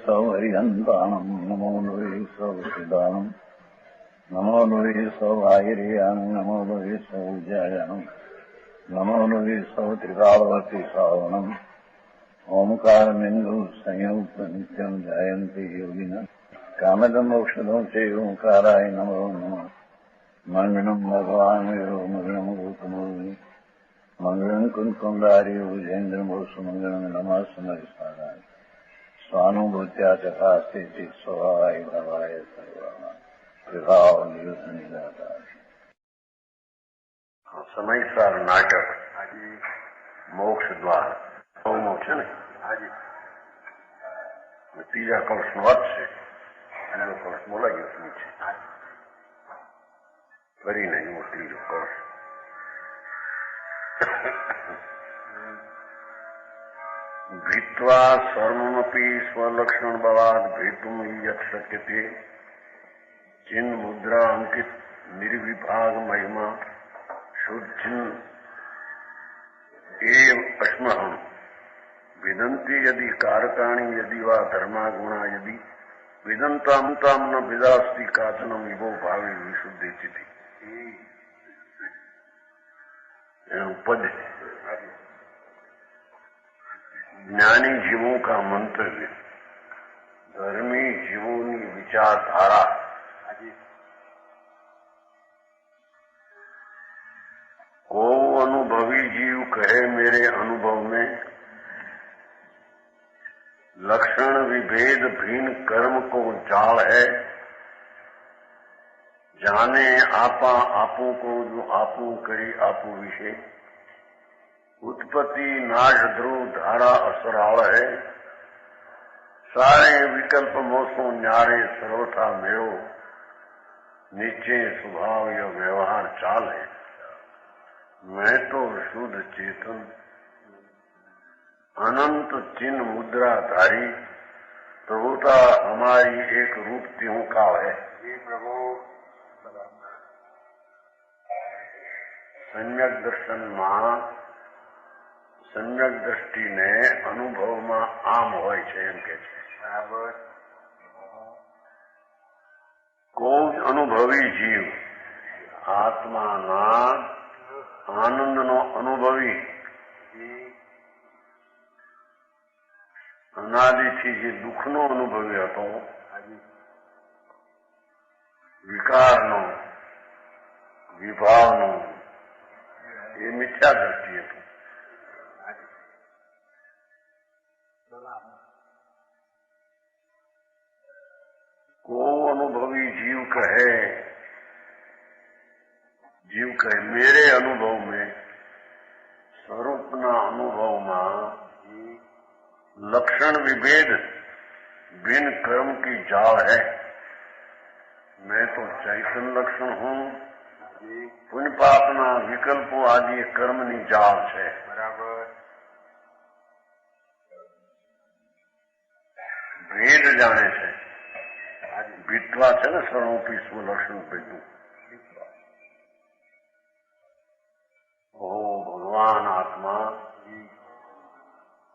सौ हरिहंताणम् नमो नुवे सौ सिदानम् नमो नुवे सौ आयर्याणम् नमो नुवे सौ जयानम् नमो नुवे सौ त्रिकालवती सावनम् ओंकारमिन्दु संयुक्त नित्यम् जयन्ति योगिनः कामदम् औषधम् च ओंकाराय नमो नमः मंगलम् भगवान् विरो मंगलम् गौतमोनि मंगलम् कुंकुमधारी भुजेन्द्रमोसु मंगलम् नमः समरिसाराय स्वानुभूत्या चकास्ते स्वभावाय भवाय सर्वा विभाव निदाता સમયસર નાટક મોક્ષ દ્વાર બહુ છે ને હાજી ત્રીજા કળશનો અર્થ છે બીજો કળશ બોલાઈ ગયો શું છે ફરી નહીં ત્રીજો કળશ ભીત્વા સર્વમપી સ્વલક્ષણ બવાદ ભેતુમ યત શક્યતે ચિન્હ મુદ્રા અંકિત નિર્વિભાગ મહિમા शुद्धिन एव अश्महम विदंती यदि कारकाणी यदि वा धर्मा गुणा यदि विदंताम ताम न विदास्ति काचनम इवो भावे विशुद्धि थी पद ज्ञानी जीवों का मंतव्य धर्मी जीवों की विचारधारा को अनुभवी जीव कहे मेरे अनुभव में लक्षण विभेद भिन्न कर्म को जाल है जाने आपा आपू को जो आपू करी आपू विषय उत्पत्ति नाश ध्रुव धारा असराल है सारे विकल्प मोसों न्यारे सर्वथा मेरो नीचे स्वभाव या व्यवहार चाल है मैं तो शुद्ध चेतन अनंत चिन्ह मुद्राधारी प्रभुता हमारी एक रूप त्यों का है प्रभु सम्यक दर्शन में सम्यक दृष्टि ने अनुभव में आम होय छे एम के छे बराबर कोई अनुभवी जीव आत्मा ना आनंद नो अनुभवी अनादिथी जे दुख नो अनुभवी हतो विकार नो विभाव नो ये मिथ्या दृष्टि हतु को अनुभवी जीव कहे मेरे अनुभव में स्वरूपना अनुभव में लक्षण विभेद भिन्न कर्म की जाल है मैं तो चैतन लक्षण हूँ पुण्य पापना विकल्पों आदि कर्मनी जाल है बराबर भेद जाने से विद्वा है ना सर्वोपी स्वलक्षण भेदू ओ भगवान आत्मा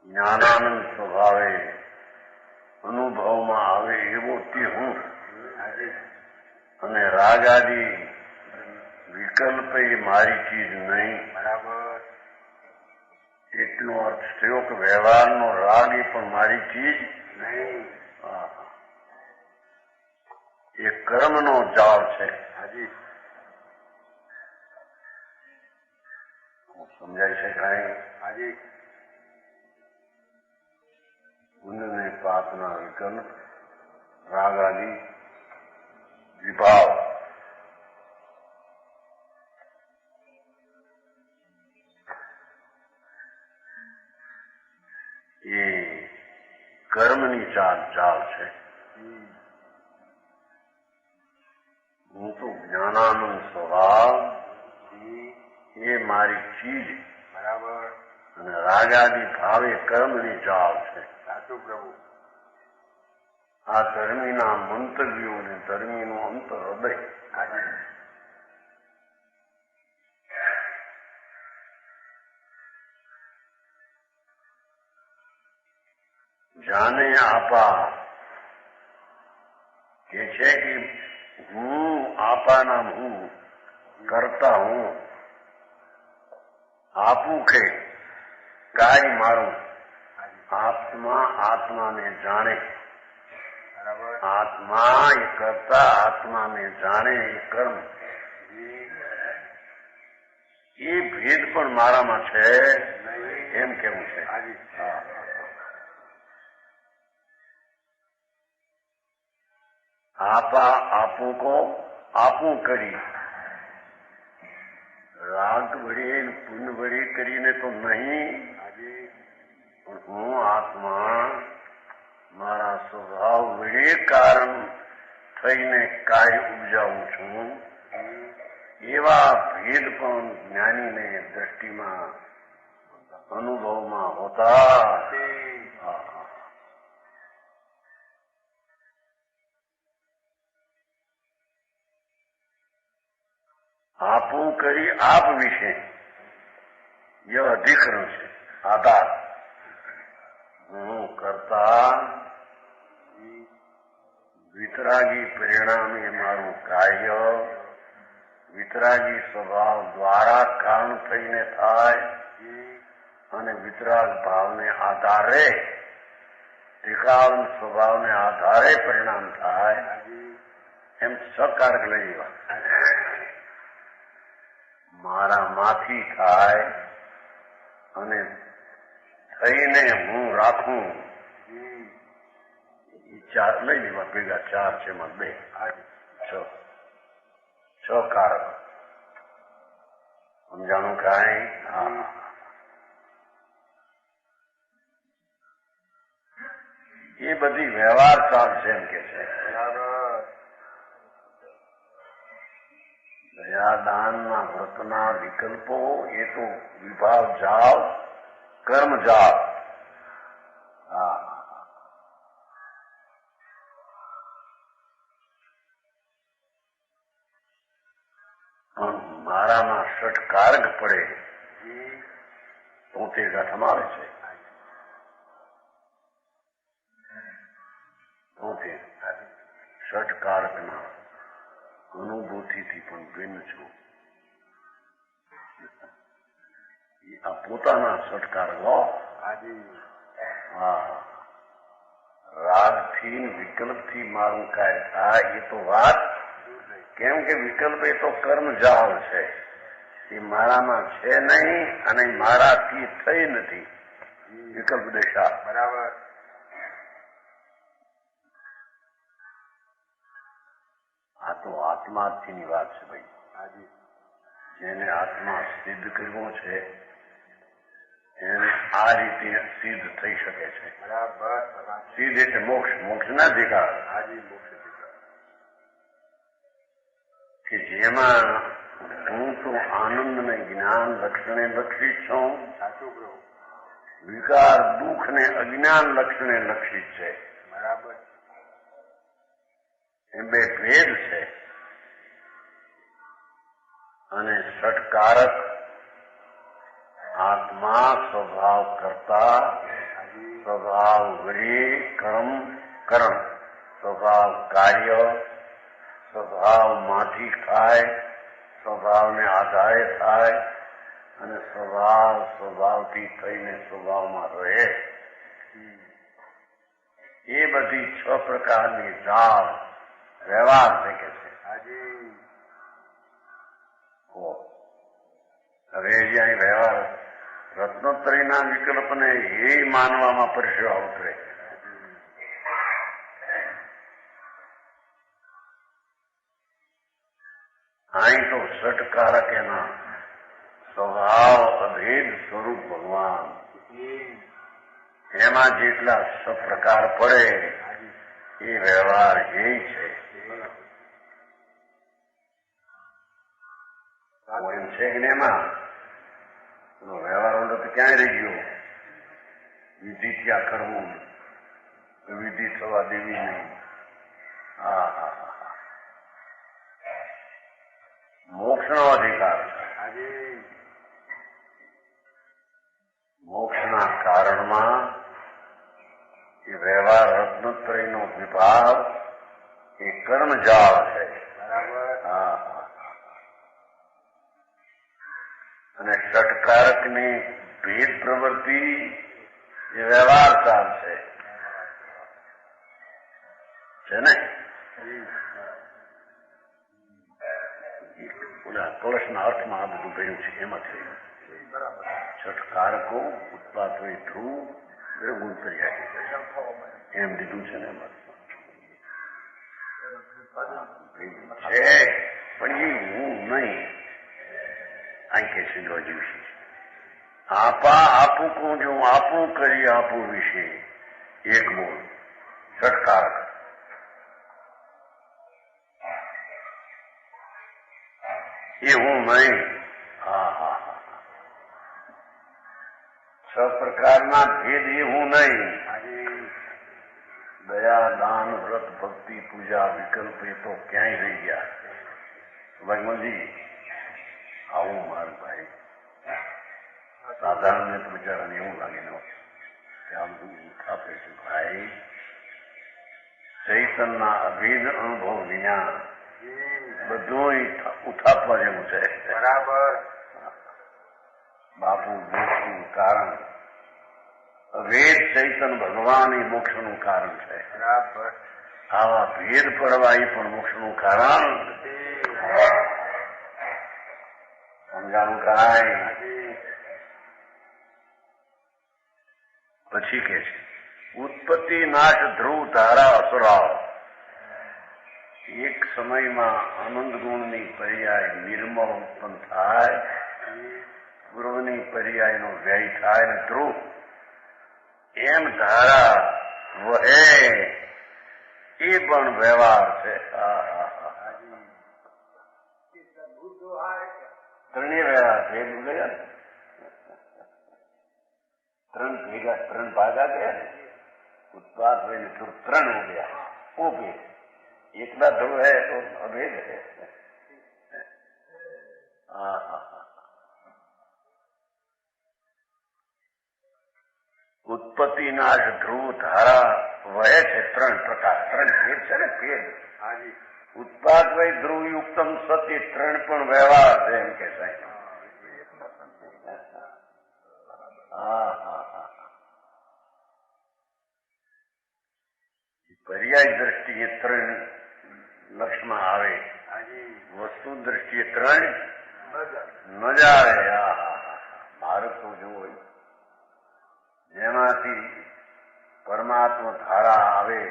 ज्ञानानंद स्वभावे अनुभव में आवे एवो ते हूँ अने राग आदि विकल्प ये मारी चीज नहीं बराबर एटलो अर्थ थयो कि व्यवहार नो राग ये पण मारी चीज नहीं ये कर्म नो जाल है हाजी समझाई शकाय हाजी उन्होंने पापना विकल्प राग आदि विभाव ये कर्मनी चाल है હું તો જ્ઞાનાનંદ સ્વભાવ એ મારી ચીજ બરાબર અને રાગાદી ભાવે કર્મની જાળ છે સાચું પ્રભુ આ ધર્મીના મંતવ્યો અને ધર્મીનું અંતર હૃદય जाने आपा છે કે હું આપાના હું કરતા હું આપું કે કાંઈ મારું આત્મા આત્માને જાણે આત્મા એ કરતા આત્માને જાણે એ કર્મ એ ભેદ પણ મારામાં છે એમ કેવું છે. આપા આપું કો આપું કરી રાગ વડે પુન વડે કરીને તો નહીં, હું આત્મા મારા સ્વભાવ વડે કારણ થઈને કાર્ય ઉપજાવું છું. એવા ભેદ પણ જ્ઞાનીને દ્રષ્ટિમાં અનુભવમાં હોતા. આપું કરી આપ વિશે એ અધિકરણ છે, આધાર. હું કરતા વિતરાગી પરિણામ એ મારું કાર્ય વિતરાગી સ્વભાવ દ્વારા કારણ થઈને થાય અને વિતરાગ ભાવને આધારે ટીકાળ સ્વભાવને આધારે પરિણામ થાય એમ સકારક લઈ લેવા. મારા માંથી થાય અને થઈને હું રાખું એ ચાર લઈ લેવા ભેગા. ચાર છે એમાં બે છ કારક સમજાણું કાંઈ? એ બધી વ્યવહાર ચાલશે એમ કે છે. દયાદાનના વ્રતના વિકલ્પો એ તો વિભાવ જાવ કર્મ જાવ. મારામાં ષટકારક પડે તો તે ગઠમાં આવે છે. તો તે ષટકારકના અનુભૂતિથી પણ ભિન્ન છું. આ પોતાના ષટકારક લો. રાગથી વિકલ્પથી મારું કાર્ય થાય એ તો વાત. કેમ કે વિકલ્પ એ તો કર્મ જાળ છે, એ મારામાં છે નહીં અને મારાથી થઈ નથી. વિકલ્પ દશા બરાબર. આ તો આત્માર્થીની વાત છે ભાઈ. જેને આત્મા સિદ્ધ કરવો છે એને આ રીતે સિદ્ધ થઈ શકે છે. બરાબર. સિદ્ધ એટલે મોક્ષ. મોક્ષ ના અધિકાર કે જેમાં હું તો આનંદ ને જ્ઞાન લક્ષણે લક્ષિત છું. વિકાર દુઃખ ને અજ્ઞાન લક્ષણે લક્ષિત છે. બરાબર. એ બે ભેદ છે. અને ષટકારક આત્મા સ્વભાવ કરતા સ્વભાવ વડે કર્મ સ્વભાવ કાર્ય સ્વભાવમાંથી થાય સ્વભાવને આધારે થાય અને સ્વભાવથી થઈને સ્વભાવમાં રહે. એ બધી છ પ્રકારની જાળ વ્યવહાર છે કે છે. હવે જ્યાં વ્યવહાર રત્નોત્તરીના વિકલ્પને એ માનવામાં પરસેવા ઉતરે. અહીં તો ષટકારક એના સ્વભાવ અભેદ સ્વરૂપ ભગવાન એમાં જેટલા પ્રકાર પડે એ વ્યવહાર એ છે. એમ છે કે એમાં વ્યવહાર તો ક્યાંય રહી ગયો. વિધિ ત્યાં કરવું, વિધિ થવા દેવી નહીં. મોક્ષનો અધિકાર. મોક્ષના કારણમાં એ વ્યવહાર રત્નત્રયનો વિભાગ એ કર્મજાળ છે. અને ષટકારકની ભેદ પ્રવૃત્તિ એ વ્યવહાર ચાલ છે ને. કળશના અર્થમાં આ બધું કહ્યું છે એમાંથી ષટકારકો ઉત્પાદ હોય ધ્રુવ ગુણ કરી એમ દીધું છે ને એમાં છે. પણ એ હું નહીં આંખે સીધો જીવશે. આપા આપું કહું જો આપું કરી આપું વિશે એક બોલ ષટકારક. એ હું નહીં. છ પ્રકારના ભેદ એ હું નહીં. દયા દાન વ્રત ભક્તિ પૂજા વિકલ્પ એ તો ક્યાંય રહી ગયા. ભગવાનજી આવું મારું ભાઈ સાધારણ તો બિચારાને એવું લાગે ને કે આ બધું આપે છે ભાઈ. ચૈતનના અભેદ અનુભવ વિના બધું ઉઠાપવા જેવું છે. બરાબર. બાપુ મોક્ષનું કારણ અભેદ ચૈતન ભગવાન એ મોક્ષનું કારણ છે. બરાબર. આવા ભેદ પડવા એ પણ મોક્ષનું કારણ. સમજાણું કાંઈ. પછી કે છે ઉત્પત્તિ નાશ ધ્રુવ ધારા અસુરાવ. એક સમયમાં આનંદ ગુણની પર્યાય નિર્મળ ઉત્પન્ન થાય, પૂર્વની પર્યાયનો વ્યય થાય ને ધ્રુવ એમ ધારા વહે એ પણ વ્યવહાર છે. ત્રણેય વ્યવહાર ભેદ ગયા. ત્રણ ભાગા ગયા. उत्पाद में त्रण हो गया वो भेद. एकला ध्रुव है तो अभेद है. उत्पत्ति नाश ध्रुव धारा वह है त्रण प्रकार. त्रण भेद છે ને ભેદ. उत्पाद वही ध्रुव युक्तम सत्य त्रण પણ વ્યવહાર છે એમ કે સાહેબ. પર્યાય દ્રષ્ટિએ ત્રણ લક્ષમાં આવે, વસ્તુ દ્રષ્ટિએ ત્રણ ન જ આવે. મારું તો જોવું જેમાંથી પરમાત્મા ધારા આવે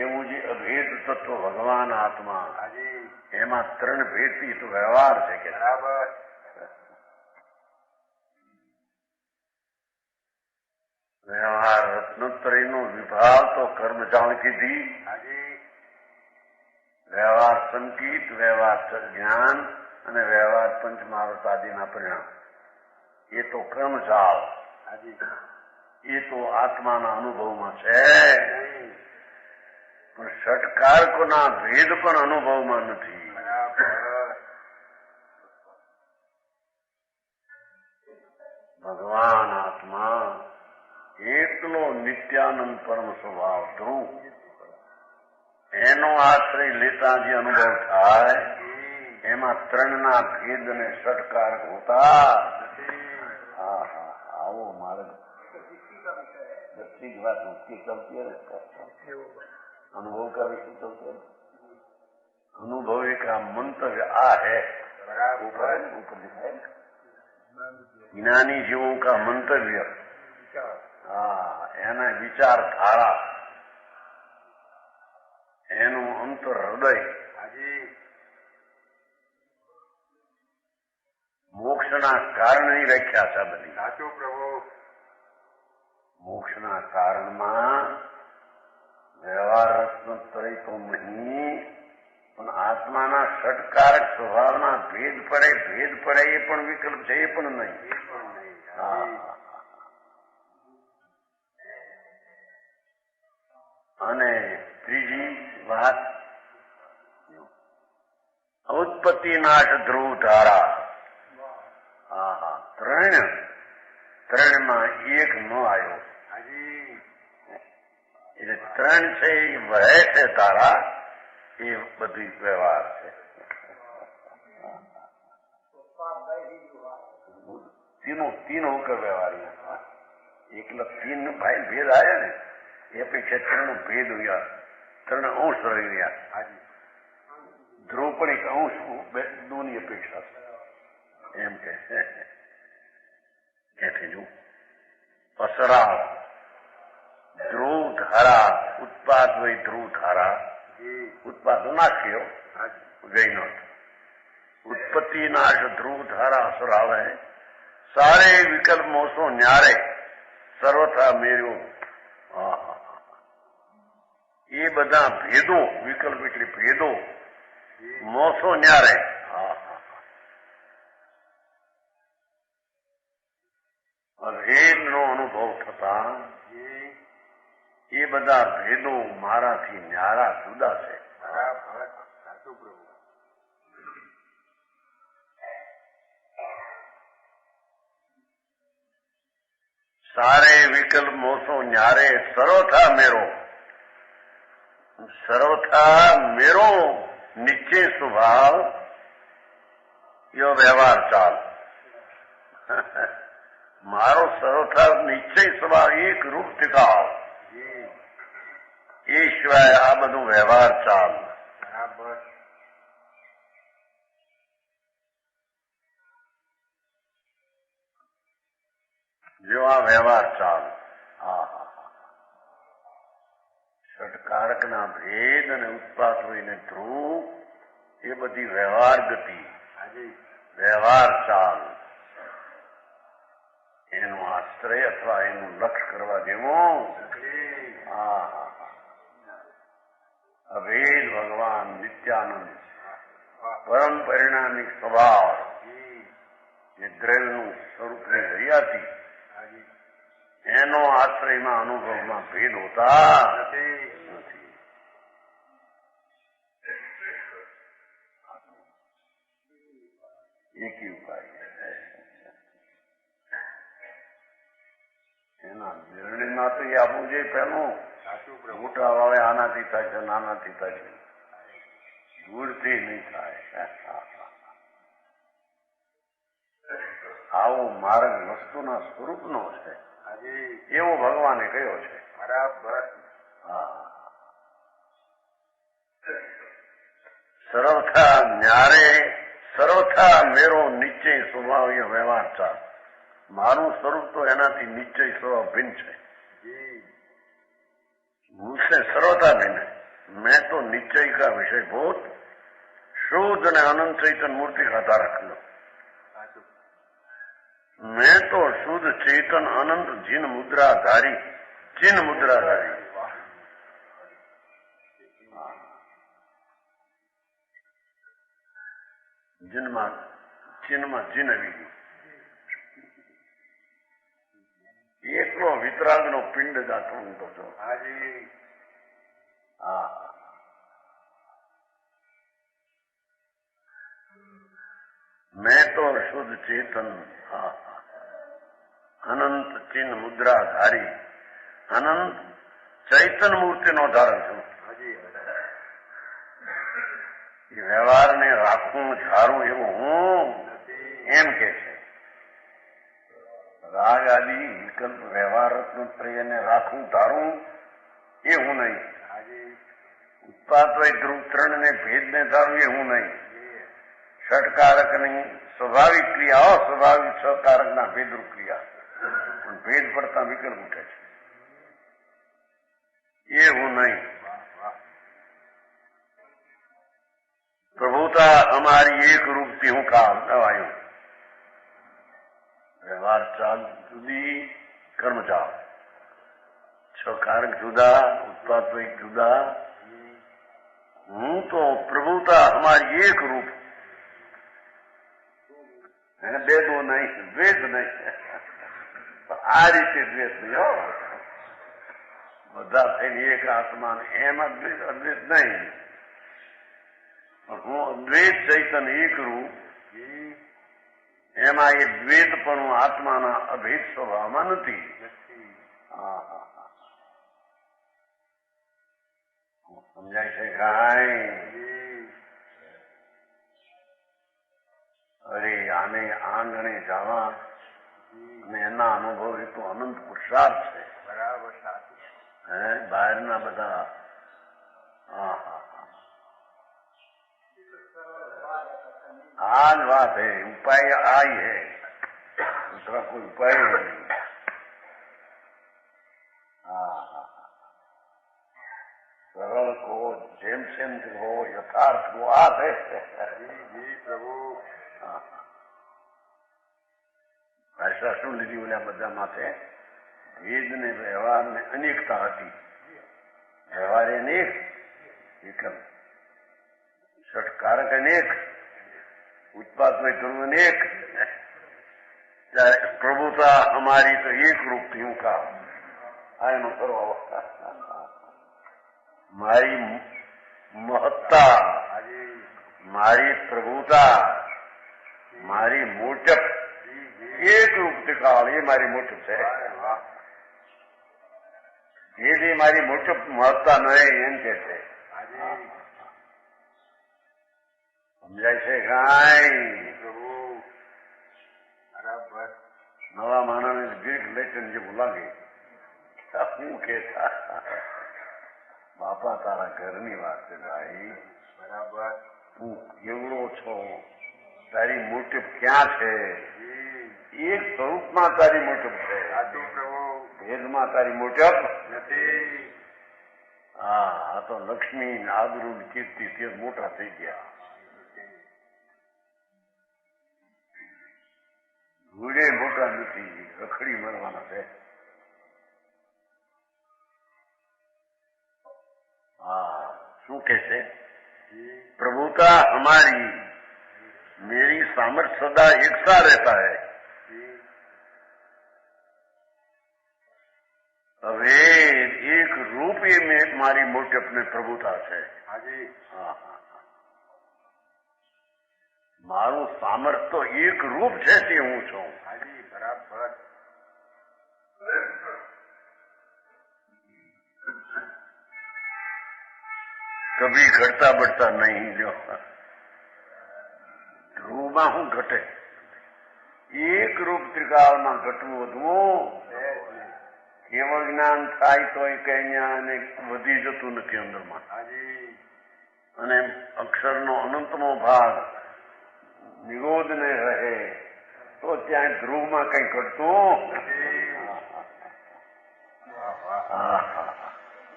એવું જે અભેદ તત્વ ભગવાન આત્મા એમાં ત્રણ ભેદથી તો વ્યવહાર છે કે બરાબર. વ્યવહાર રત્નોત્તરીનો વિભાગ તો કર્મજાળ કીધી. વ્યવહાર સંકિત, વ્યવહાર જ્ઞાન અને વ્યવહાર પંચમહાવૃત આદિના પરિણામ એ તો કર્મજાળ. એ તો આત્માના અનુભવમાં છે પણ ષટકારકોના ભેદ પણ અનુભવમાં નથી. ભગવાન આત્મા એકલો નિત્યાનંદ પરમ સ્વભાવ ધ્રુવ એનો આશ્રય લેતા જે અનુભવ થાય એમાં ત્રણના ભેદ અને ષટકારક હોતા. આવો માર્ગ દસરી વાત उसकी चलती है. अनुभव का विषय चलते है. अनुभव का मंतव्य आ है ऊपर दिखाए. ज्ञानी जीवों का मंतव्य એના વિચારધારા એનું અંતર હૃદય મોક્ષના કારણની વ્યાખ્યા છે બધી. સાચું પ્રભુ. મોક્ષના કારણમાં વ્યવહાર રત્નોત્તરી તો નહીં પણ આત્માના ષટકારક સ્વભાવના ભેદ પડે એ પણ વિકલ્પ છે. એ પણ નહીં. અને ત્રીજી વાત ઉત્પત્તિ નાશ ધ્રુવ ધારા. ત્રણમાં એક ન આવ્યો એટલે ત્રણ છે એ વહે છે ધારા એ બધી વ્યવહાર છે. तीनों का व्यवहार एकला तीन भाई भेद आया ने ये अपेक्षा त्रण भेद हुआ त्रण अंश रही गया ध्रुव पण एक अंश दोनी अपेक्षा एम कहते जो असरा ध्रुव धारा उत्पाद वही ध्रुव धारा उत्पाद नाश कियो गई नो उत्पत्ति नाश ध्रुव धारा असराव है सारे विकल्प मोसो न्यारे सर्वथा मेर्यो ये बधा भेदो विकल्प એટલે भेदो मोसो न्यारे भेद नो अनुभव थता ये बधा भेदो माराथी न्यारा जुदा છે. सारे विकल्प मोसो न्यारे सर्वथा मेरो निश्चय स्वभाव यो व्यवहार चाल मारो सर्वथा निश्चय स्वभाव एक रूप टिकाव ये सिवाय आ बधु व्यवहार चाल जो आ व्यवहार चाल षटकारक ना भेद ने उत्पाद ने ध्रुव ये बधी व्यवहार गति व्यवहार चाल एनु आश्रय अथवा एनु लक्ष्य करवा देवो अभेद भगवान नित्यानंद परम परिणामिक स्वभाव ये द्रव्य स्वरूप ने हरियाती एनो आश्रय में अनुभव में भेद होता एक ही उपाय है निर्णय में तो ये आपू जे पहलू मोटा वाले आनाथी था नानाथी था दूर थी नहीं था आवो मार्ग वस्तुना स्वरूपनो છે એવો ભગવાને કહ્યો છે. બરાબર. સર્વથા મેરો નિશ્ચય સ્વભાવ વ્યવહાર ચાલ મારું સ્વરૂપ તો એનાથી નિશ્ચય સ્વભાવ ભિન્ન છે. मुझसे सर्वथा भिन्न है. मैं तो निश्चय का विषय भूत शुद्ध ने अनंत चैतन्य मूर्ति खाता रख लो. मैं तो शुद्ध चेतन अनंत जिन मुद्राधारी जिनमा जिन આવી એકલો વિતરાગનો પિંડ જાતો ઊંઘતો છો. मैं तो शुद्ध चेतन अनंत चिन्ह मुद्राधारी अनंत चैतन मूर्ति नो धारण छू. व्यवहार ने राखू झारू एवं हूँ एम के छे. राग आदि विकल्प व्यवहार प्रिय ने राखू धारू ये हूँ नहीं. उत्पाद ध्रुव तृण ने भेद ने धारू ये हूँ नहीं. षटकारक नहीं स्वाभाविक क्रिया अस्वाभाविक छकारक ना भेद रूप क्रिया भेद पड़ता विकल्प उठे ये हूँ नहीं. प्रभुता हमारी एक रूप थी हूँ काल दवायु व्यवहार चाल जुदी कर्म चाल छकारक जुदा उत्पाद जुदा हूँ तो प्रभुता हमारी एक रूप भेदो नहीं द्वेष नहीं. आ रीते द्वेष नहीं हो બધા થઈને એક આત્મા એમ અદ્વૈત નહીં. હું અદ્વૈત ચૈતન એક રૂપ એમાં એ દ્વૈત પણ આત્માના અભેદ સ્વભાવમાં નથી. સમજાય છે કાંઈ? અરે આને આંગણે જવા અને એના અનુભવ એ તો અનંત પુરુષાર્થ છે. બરાબર સાચું. હે બહારના બધા आज बात है. उपाय आई है, दूसरा कोई उपाय नहीं. सरल को जेम सेम हो यथार्थ को आ है. જી પ્રભુ. ભાષા શું લીધી ઓલા બધા માથે? વેદ ને વ્યવહાર ને અનેકતા હતી. વ્યવહાર અનેક, એકમ ષટકારક અનેક, उत्पाद में गुरु अनेक. प्रभुता हमारी तो एक रूप थी उनका आयन करो. मारी महत्ता, मारी प्रभुता, मारी मोटप एक रूप दिखाओ. ये मारी मोटप है. ये मारी मोटप महत्ता न है एम कहते. સમજાય છે કાંઈ? પ્રભુ બરાબર. નવા માનવને દીર્ઘ લેચન જેવું લાગે. શું કેતા બાપા તારા ઘરની વાત છે ભાઈ. બરાબર. તું કેવડો છો? તારી મોટપ ક્યાં છે? એક સ્વરૂપમાં તારી મોટપ છે. સાચું પ્રભુ. ભેદમાં તારી મોટપ નથી. હા, આ તો લક્ષ્મી આબરૂ કીર્તિ તે મોટા થઈ ગયા. ઘોડે મોટા નથી, રખડી મરવાના છે. હા, શું કે છે? प्रभुता हमारी, मेरी सामर्थ्य सदा एक सा रहता है. હવે એક રૂપ એ મારી મોટપને પ્રભુતા છે. હાજી. હા, મારું સામર્થ્ય તો એક રૂપ છે તે હું છું. હાજી બરાબર. કભી ઘટતા બઢતા નહીં. જો ધ્રુવમાં શું ઘટે? એક રૂપ ત્રિકાળમાં ઘટવું વધવું કેવળ જ્ઞાન થાય તો કઈ જ્ઞાન વધી જતું નથી અંદરમાં. હાજી. અને અક્ષરનો અનંતમો ભાગ નિરોધ ને રહે તો ત્યાં ધ્રુવમાં કઈ ઘટતું.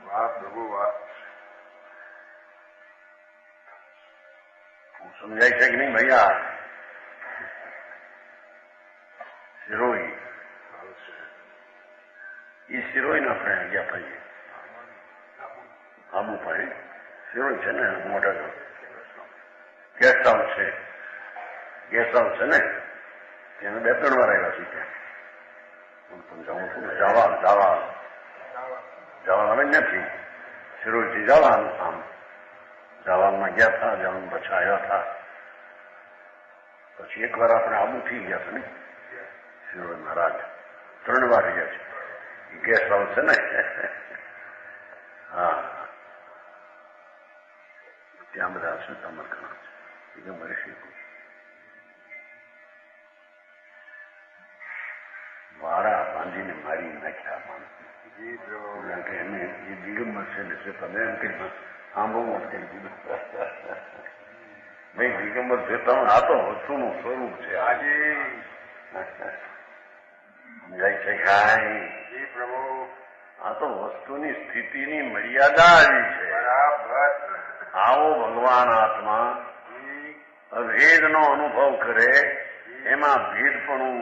વાહ પ્રભુ વાહ. સમજાય છે કે નહીં ભૈયા? શિરોઈ, એ શિરોઈ ના આપણે ગયા થઈએ. આબુ ભાઈ શિરોઈ છે ને મોટા ગેસ્ટ હાઉસ છે. ગેસ્ટ હાઉસ છે ને ત્યાં 2-3 વાર આવ્યા છે. ત્યાં જાઉં છું જવાન હવે નથી. શિરોઈથી જવાન આમ જવાનમાં ગયા હતા. જવાન પછી આવ્યા હતા. પછી એક વાર આપણે આબુથી ગયા હતા ને શિરોઈ મહારાજ. 3 વાર ગયા છે. ગેસ્ટ હાઉસ છે ને. હા, ત્યાં બધા શું તમારે ઘણા છે. એ મરી શીખું વાળા બાંધીને મારી નાખ્યા માણસ. કારણ કે એને એ દિગંબર છે ને તમે એમ કરી આંબો કરી દીધું. નહીં દિગંબર છે તમે આ તો વસ્તુનું સ્વરૂપ છે. હાજી. સમજાય છે કાંઈ? જી પ્રભુ. આ તો વસ્તુની સ્થિતિની મર્યાદા આવી છે. બરાબર. આવો ભગવાન આત્મા અભેદનો અનુભવ કરે. એમાં ભેદપણું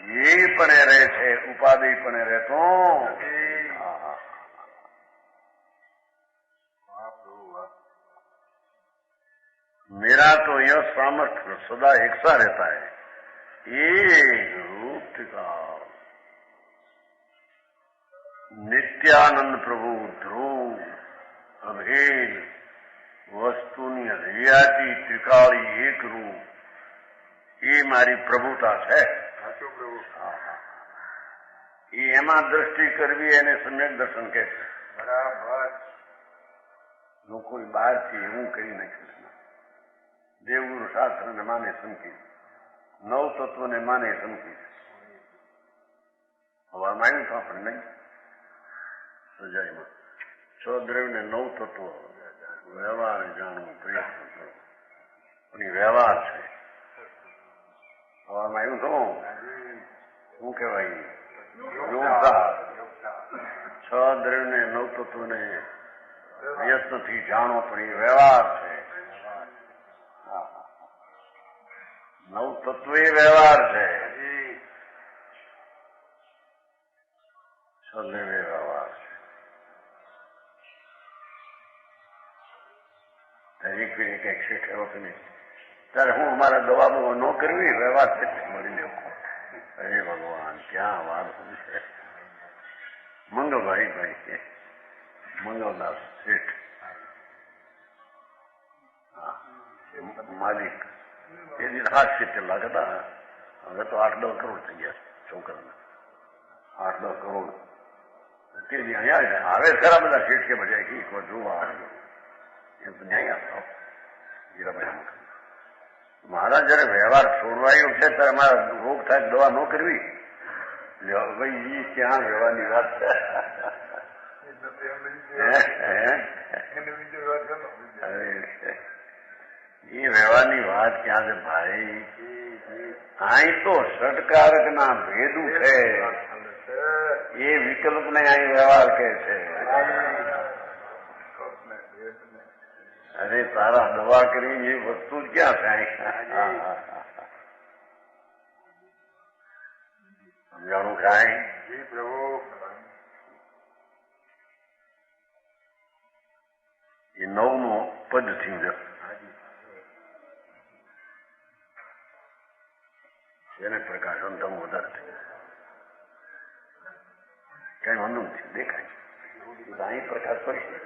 એ પણ રહે છે, ઉપાધિ પણ રહેતો. मेरा तो यह सामर्थ्य सदा एक सा रहता है. एक रूप का नित्यानंद प्रभु ध्रुव अभेद वस्तुनी हरियाती त्रिकाળી એક રૂપ એ મારી પ્રભુતા છે. સાચું પ્રભુ. એમાં દ્રષ્ટિ કરવી એને સમ્યક દર્શન કહે છે. બરાબર. લોકોએ બહારથી એવું કરી નાખ્યું. દેવગુરુ શાસ્ત્રને માને સંકેત, નવ તત્વને માને સંકેત. હવામાં આવ્યું તો આપણે નહીં સજાઈમાં 6 દ્રવ્યને 9 તત્વો વ્યવહાર જાણવું પ્રયત્ન કરો. પણ એ વ્યવહાર છે. હવામાં આવ્યું તો શું કહેવાય? યોગા. 6 દ્રવ્યને 9 તત્વને પ્રયત્નથી જાણો પણ એ વ્યવહાર છે. 9 તત્વ એ વ્યવહાર છે. 6 દ્રવ્ય વ્યવહાર છે. એક ફેરી કઈક શેઠ એવો કે નહીં ત્યારે હું અમારા દવા બહુ ન કરવી વ્યવહાર મળી લેવું. અરે ભગવાન ક્યાં વાત છે. મંગલભાઈ મંગલદાસ શેઠ માલિક એ દિવસ 70 લાખ હતા. હવે તો 8-10 કરોડ થઈ ગયા છોકરાના. 8-10 કરોડ તે દી અહીંયા આવે ખરા બધા શેઠ કે બજાય કે એક વાર જોવા આવ્યો એમ તો ન્યાય આપતો હીરાભાઈ. મારા જયારે વ્યવહાર છોડવાયો છે ત્યારે મારા રોગ થાય દવા ન કરવી. ભાઈ એ ક્યાં વ્યવહારની વાત છે? એ વ્યવહારની વાત ક્યાં છે ભાઈ? અહીં તો ષટકારક ના ભેદું છે. એ વિકલ્પ ને અહીં વ્યવહાર કહે છે. અરે તારા દવા કરવી એ વસ્તુ ક્યાં થાય? સમજાણું કાંઈ? એ 9નું પદ થયું છે. એને પ્રકાશન તો વધારે થયું. કઈ વાંધો નથી, દેખાય અહીં પ્રકાશ પડશે.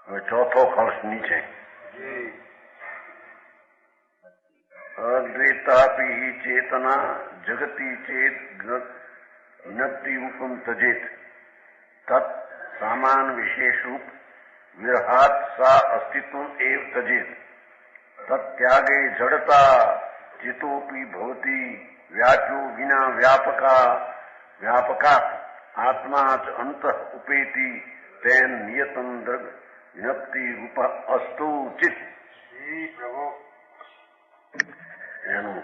હવે ચોથો કળશ નીચે અદ્વૈતાપી ચેતના જગતી ચેત જ્ઞપ્તિ રૂપમ તજેત તत् સામાન વિશેષ રૂપ વિરહાત સા અસ્તિત્વ એવ તજેત તત્યાગે જડતા ચેતોપી ભવતી વ્યાચો વિના વ્યાપકા આત્મા ચ અંત ઉપેતી તેન નિયતમ દ્રગ જ્ઞપ્તિ રૂપ અસ્તુ ચિત્ત. એનું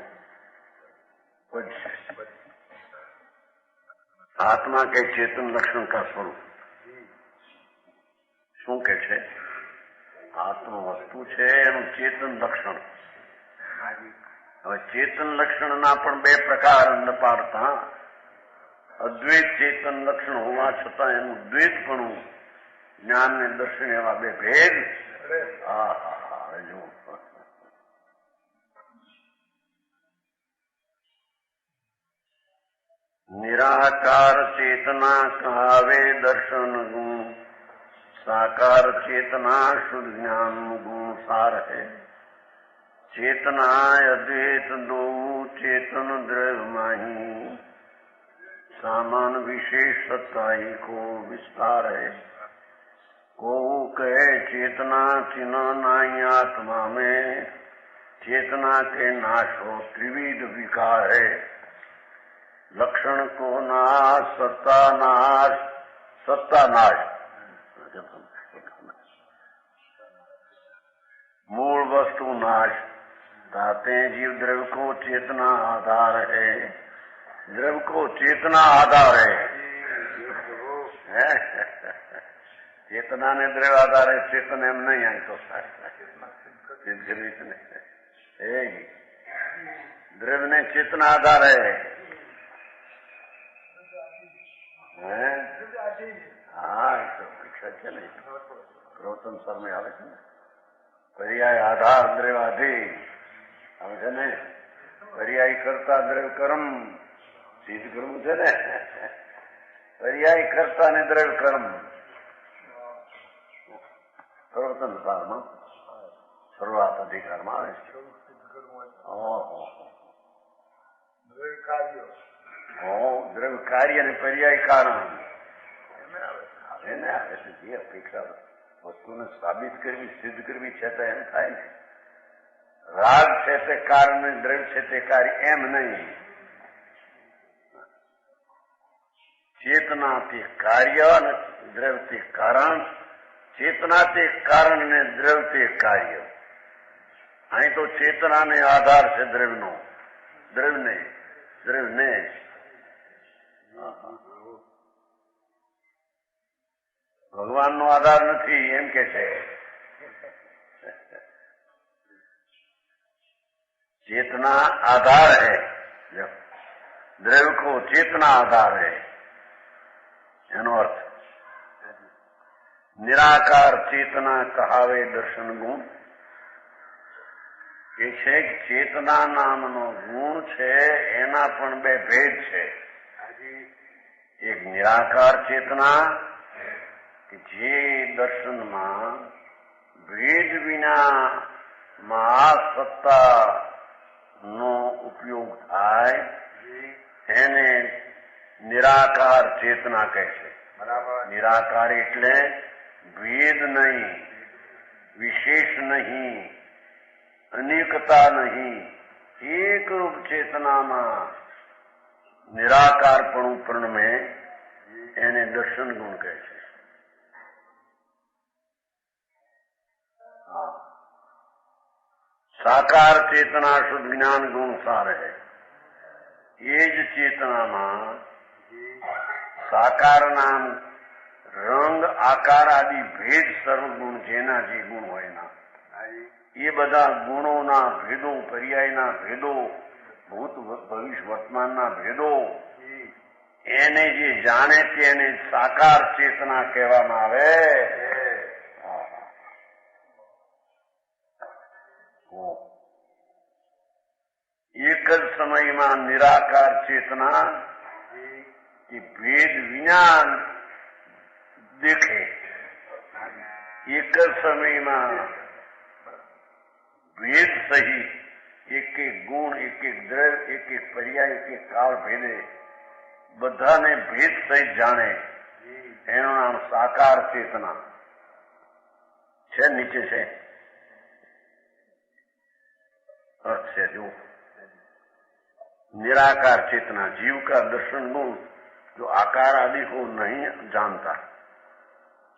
આત્મા કે ચેતન લક્ષણ કા સ્વરૂપ શું કે છે? આત્મ વસ્તુ છે એનું ચેતન લક્ષણ. હવે ચેતન લક્ષણના પણ 2 પ્રકાર અંદર પાડતા. અદ્વૈત ચેતન લક્ષણ હોવા છતાં એનું દ્વૈતપણું જ્ઞાન ને દર્શન એવા 2 ભેદ. જો નિરાકાર ચેતના કહાવે દર્શન ગુણ साकार चेतना शुद्ध ज्ञान गुण सार है. चेतना अद्वैत दो चेतन द्रव्य माही सामान विशेष सत्ताई को विस्तार है. को कहे चेतना चिन्ह नाई आत्मा में चेतना के नाश हो त्रिविध विकार है. लक्षण को नाश सत्ता नाश मूल वस्तु नाश ताते जीव द्रव्य को चेतना आधार है. द्रव्य को चेतना आधार है. चेतना ने द्रव्य आधार है. चेतन एम नहीं आई तो द्रव्य ने चेतना आधार है. हाँ परीक्षा છે ને પ્રવચન સર में આવે છે ને પર્યાય આધાર દ્રવ્યાધી આવે છે ને. પર્યાય કરતા દ્રવ્ય કર્મ સિદ્ધ કરવું છે ને. પર્યાય કરતા ને દ્રવ્ય કર્મ પ્રવચન સારમાં શરૂઆત અધિકારમાં આવે છે. દ્રવ્ય કાર્ય અને પર્યાય કારણ એને આવે છે. જે અપેક્ષા વસ્તુને સાબિત કરવી, સિદ્ધ કરવી છે તો એમ થાય ને. રાગ છે તે કારણ, દ્રવ્ય છે તે કાર્ય, એમ નહીં. ચેતના તે કાર્ય અને દ્રવ્ય તે કારણ, ચેતના તે કારણ ને દ્રવ્ય તે કાર્ય. અહીં તો ચેતનાને આધાર છે દ્રવ્યનો, દ્રવ્યને ભગવાનનો આધાર નથી એમ કે છે. चेतना आधार है, द्रव्य को चेतना आधार है. એનો અર્થ નિરાકાર ચેતના કહાવે દર્શન ગુણ. એ છે કે ચેતના નામનો ગુણ છે, એના પણ બે ભેદ છે. એક નિરાકાર ચેતના કે જે દર્શનમાં ભેદ વિના સત્તા નો ઉપયોગ થાય એને નિરાકાર ચેતના કહે છે. બરાબર. નિરાકાર એટલે ભેદ નહીં, વિશેષ નહીં, અનેકતા નહીં, એકરૂપ ચેતનામાં નિરાકારપણું પરિણમે એને દર્શન ગુણ કહે છે. साकार चेतना शुद्ध ज्ञान गुण सार है. ये ज चेतनाમાં સાકારના રંગ આકાર આદિ ભેદ સર્વગુણ જેના જે ગુણ હોય ના એ બધા ગુણોના ભેદો, પર્યાયના ભેદો, ભૂત ભવિષ્ય વર્તમાનના ભેદો એને જે જાણે તેને સાકાર ચેતના કહેવામાં આવે. એક જ સમયમાં નિરાકાર ચેતના એ ભેદ વિના દેખે, એક જ સમયમાં ભેદ સહિત એક એક ગુણ, એક એક દ્રવ્ય, એક એક પર્યાય, એક એક કાળ ભેદે બધાને ભેદ સહિત જાણે એનું નામ સાકાર ચેતના છે. નીચે છે अर्थ से जो निराकार चेतना जीव का दर्शन गुण जो आकार आदि को नहीं जानता,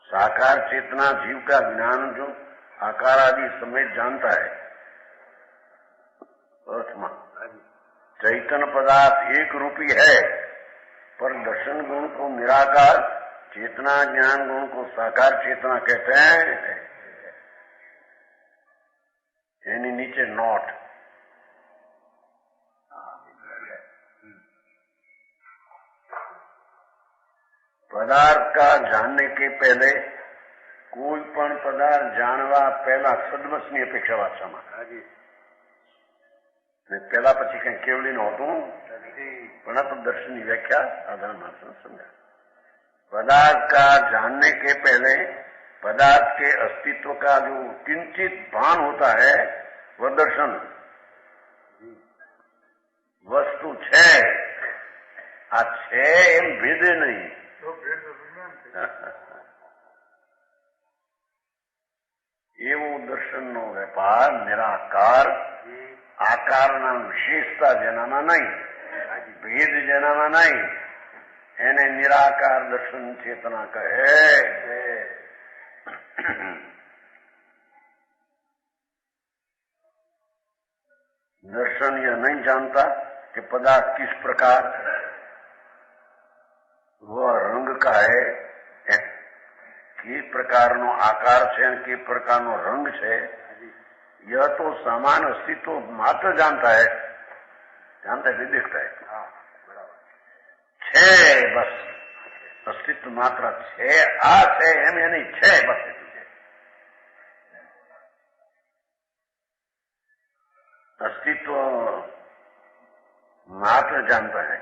साकार चेतना जीव का ज्ञान जो आकार आदि समेत जानता है. अर्थमा चैतन्य पदार्थ एक रूपी है, पर दर्शन गुण को निराकार चेतना, ज्ञान गुण को साकार चेतना कहते हैं. यानी नीचे नोट पदार्थ का जानने के पहले कोई पण पदार्थ जानवा पहला सदवशनी अपेक्षा वाचाમાં પહેલા પછી કઈ કેવલી નહોતું, પણ આ તો દર્શનની વ્યાખ્યા સાધારણ માણસને સમજાય. पदार्थ का जानने के पहले पदार्थ के अस्तित्व का जो किंचित भान होता है वह दर्शन. वस्तु છે આ છે એમ ભેદે નહીં. એવું દર્શનનો વેપાર નિરાકાર આકારના વિશેષતા જેનામાં નહીં, ભેદ જેનામાં નહીં, એને નિરાકાર દર્શન ચેતના કહે. दर्शन यह नहीं जानता कि पदार्थ किस प्रकार वह रंग का है, किस प्रकारનો આકાર છે અને किस प्रकारનો रंग છે, यह तो समान अस्तित्व मात्र जानता है, दिखता है. છે બસ अस्तित्व मात्र છે, આ છે એમ એ નહીં, છે બસ. अस्तित्व मात्र जानता है.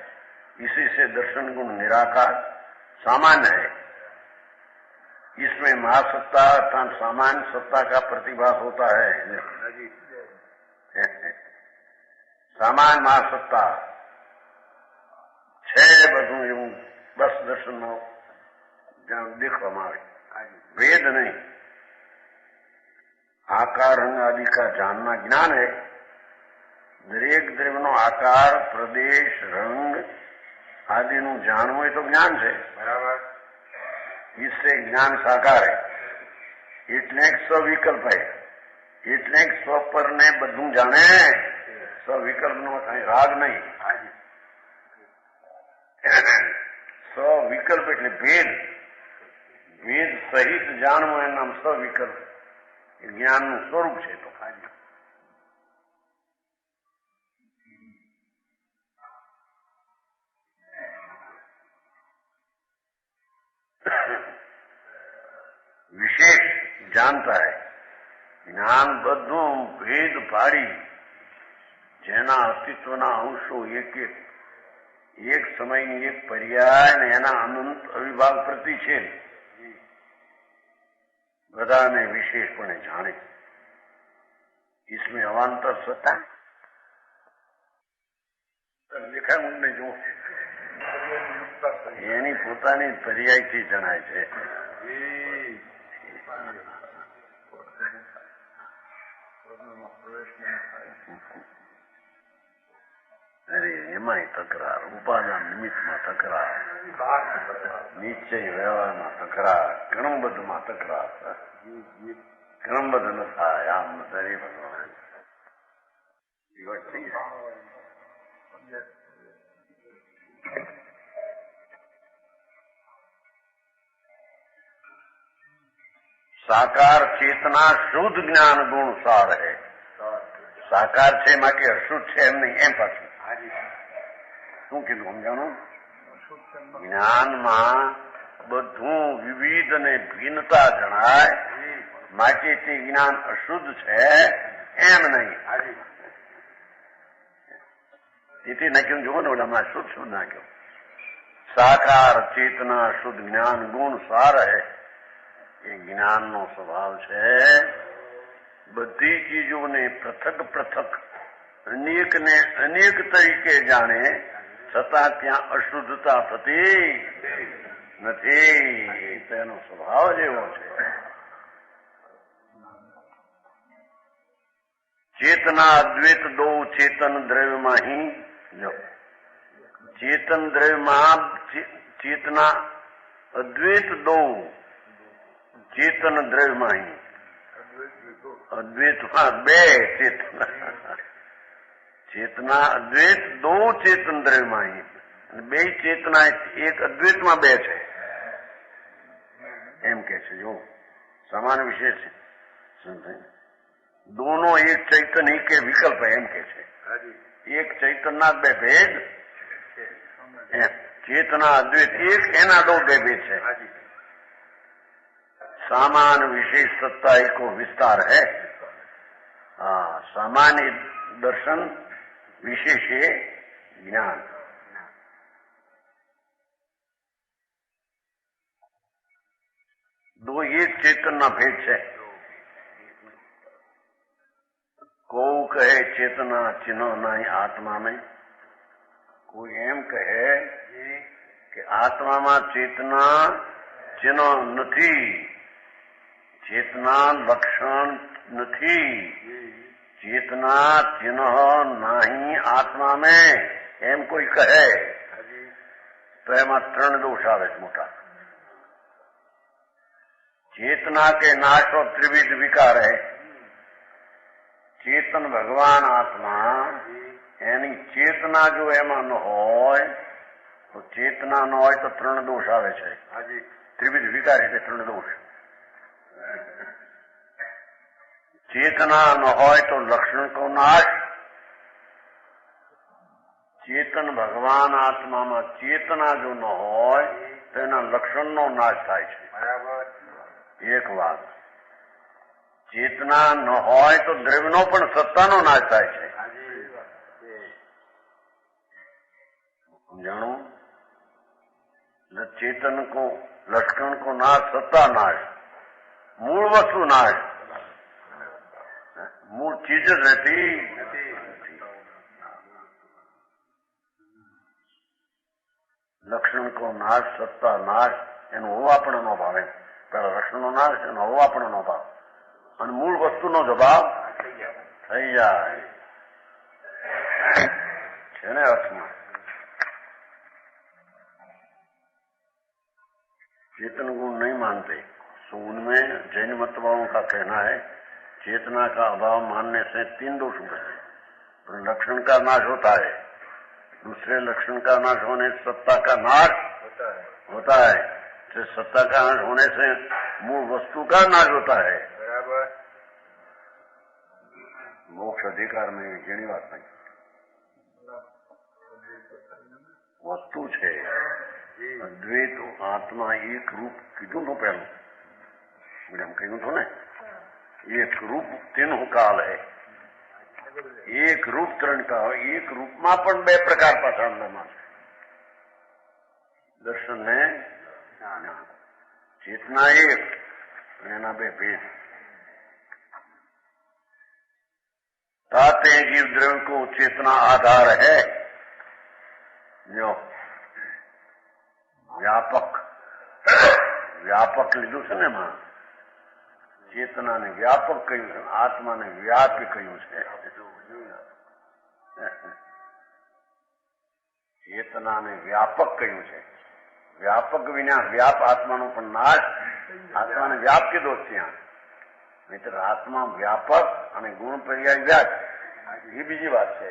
इसी से दर्शन गुण निराकार सामान्य है. इसमें महासत्ता अर्थात सामान्य सत्ता का प्रतिभास होता है. सामान्य महासत्ता છે બધું એવું બસ દર્શનનો દેખવામાં આવે, વેદ नहीं। आकार रंग आदि का जानना ज्ञान है। दरेक द्रव्यનો આકાર, પ્રદેશ, રંગ આદિનું જાણવું એ તો જ્ઞાન છે, બરાબર। इससे ज्ञान साकार है, એટલે સ્વવિકલ્પ है, એટલે સ્વ પર ને બધું જાણે। સ્વવિકલ્પનો કઈ રાગ નહીં। સ્વવિકલ્પ એટલે ભેદ, ભેદ સહિત જાણવું એનું નામ સ્વવિકલ્પ, એ જ્ઞાનનું સ્વરૂપ છે। તો વિશેષ જાણતા है, જ્ઞાન બધું ભેદ પાડી જેના અસ્તિત્વના અંશો એક સમયની એક પર્યાય ને એના અનંત અવિભાગ પ્રતિ છે, બધાને વિશેષપણે જાણે। इसमें अवांतर सत्ता લેખા મને જો એની પોતાની પર્યાયથી જણાય છે। અરે એમાંય તકરાર, ઉપાદાન નિમિત્તમાં તકરાર, નિશ્ચય વ્યવહારમાં તકરાર, ઘણું બધુંમાં તકરાર, ઘણું બધું ન થાય। આમ દરે ભગવાન साकार चेतना शुद्ध ज्ञान गुण सार है। साकार છે માટે અશુદ્ધ છે એમ નહીં, એમ પાછું શું કીધું સમજાણું? જ્ઞાનમાં બધું વિવિધ અને ભિન્નતા જણાય માટે તે જ્ઞાન અશુદ્ધ છે એમ નહીં। તેથી નાખ્યું જુઓ ને ઓલામાં શુદ્ધ શુદ્ધ નાખ્યું। સાકાર ચેતના શુદ્ધ જ્ઞાન ગુણ સાર है, એ જ્ઞાનનો સ્વભાવ છે। બધી ચીજોને પૃથક પૃથક અનેકને અનેક તરીકે જાણે છતાં ત્યાં અશુદ્ધતા થતી નથી, તેનો સ્વભાવ જ એવો છે। ચેતના અદ્વૈત દો ચેતન દ્રવ્યમાં ही જો ચેતન દ્રવ્યમાં ચેતના અદ્વૈત દો ચેતન દ્રવ્યમાં ही અદ્વૈતમાં બે ચેતના, ચેતના અદ્વૈત દો ચેતન દ્રવ્યમાં ही બે ચેતના એક અદ્વૈતમાં બે છે એમ કે છે। જો સમાન વિશેષ दोनों एक चैतन ही के विकल्प है एम के छे। एक चैतन्य बे भेद, चेतना अद्वैत एक एना दो बे भेद है। सामान्य विशेष सत्ता को विस्तार है। सामान्य दर्शन विशेष ज्ञान। दो एक चेतन भेद है। को कहे चेतना चिन्ह नहीं आत्मा में, कोई एम कहे कि आत्मा में चेतना चिन्ह नहीं, चेतना लक्षण नहीं, चेतना चिन्ह नहीं आत्मा में एम कोई कहे तो एम त्रण दोष आवे मोटा। चेतना के नाश और त्रिविध विकार है। चेतन भगवान आत्मा यानी चेतना जो एમાં ન હોય તો ચેતના ન હોય તો ત્રણ દોષ આવે છે। ત્રિવિધ વિકાર એટલે ત્રણ દોષ। ચેતના ન હોય તો લક્ષણ કો નાશ, ચેતન ભગવાન આત્મામાં ચેતના જો ન હોય તો એના લક્ષણનો નાશ થાય છે। બરાબર એક વાત। चेतना न होय तो द्रव्यनो पण सत्तानो नाश थाय छे। जानो चेतन को लक्षण को नाश, सत्ता नाश, मूल वस्तु नाश, मूल चीज रहती। લક્ષણ કો નાશ, સત્તા નાશ, એનો હોવા પણ ન ભાવે. પેલા લક્ષણનો નાશ, એનો હોવા પણ ન ભાવ, અને મૂળ વસ્તુનો જવાબ થઈ જાય છે ને અર્થમાં. चेतन गुण नहीं मानते, सो उनमें जैन मत वालों का कहना है चेतना का अभाव मानने से 3 दोष होते हैं. लक्षण का नाश होता है, दूसरे लक्षण का नाश होने से सत्ता का नाश होता है, तो सत्ता का नाश होने से मूल वस्तु का नाश होता है. बराबर. मोक्ष अधिकार में जेनी बात नहीं, वस्तु है અદ્વૈત આત્મા એક રૂપ કીધું તો પહેલું એમ કહ્યું હતું ને, એક રૂપ તેનો કાલ હે, એક રૂપ 3 કાળ. એક રૂપમાં પણ 2 પ્રકાર પાછા અંદરમાં છે, દર્શન ને જ્ઞાન. ચેતના એક, એના 2 ભેદ. ताते जीव द्रव्य को चेतना आधार है. जो વ્યાપક લીધું છે ને એમાં, ચેતનાને વ્યાપક કહ્યું છે, આત્માને વ્યાપી કહ્યું છે. ચેતનાને વ્યાપક કહ્યું છે. વ્યાપક વિના વ્યાપ આત્માનો પણ નાશ. આત્માને વ્યાપ કીધો ત્યાં, નહીતર આત્મા વ્યાપક અને ગુણ પર્યાય વ્યાપ એ બીજી વાત છે.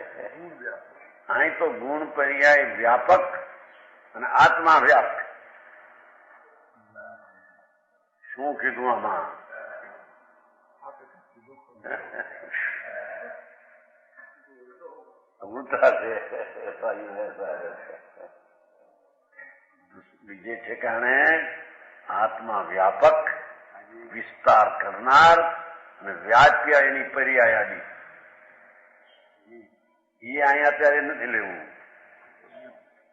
અહીં તો ગુણ પર્યાય વ્યાપક અને આત્મા વ્યાપ. શું કીધું આમાં? ઉલટા છે. બીજે ઠેકાણે આત્મા વ્યાપક, વિસ્તાર કરનાર અને વ્યાપ્ય એની પર્યાયાદી. એ અહીંયા અત્યારે નથી લેવું.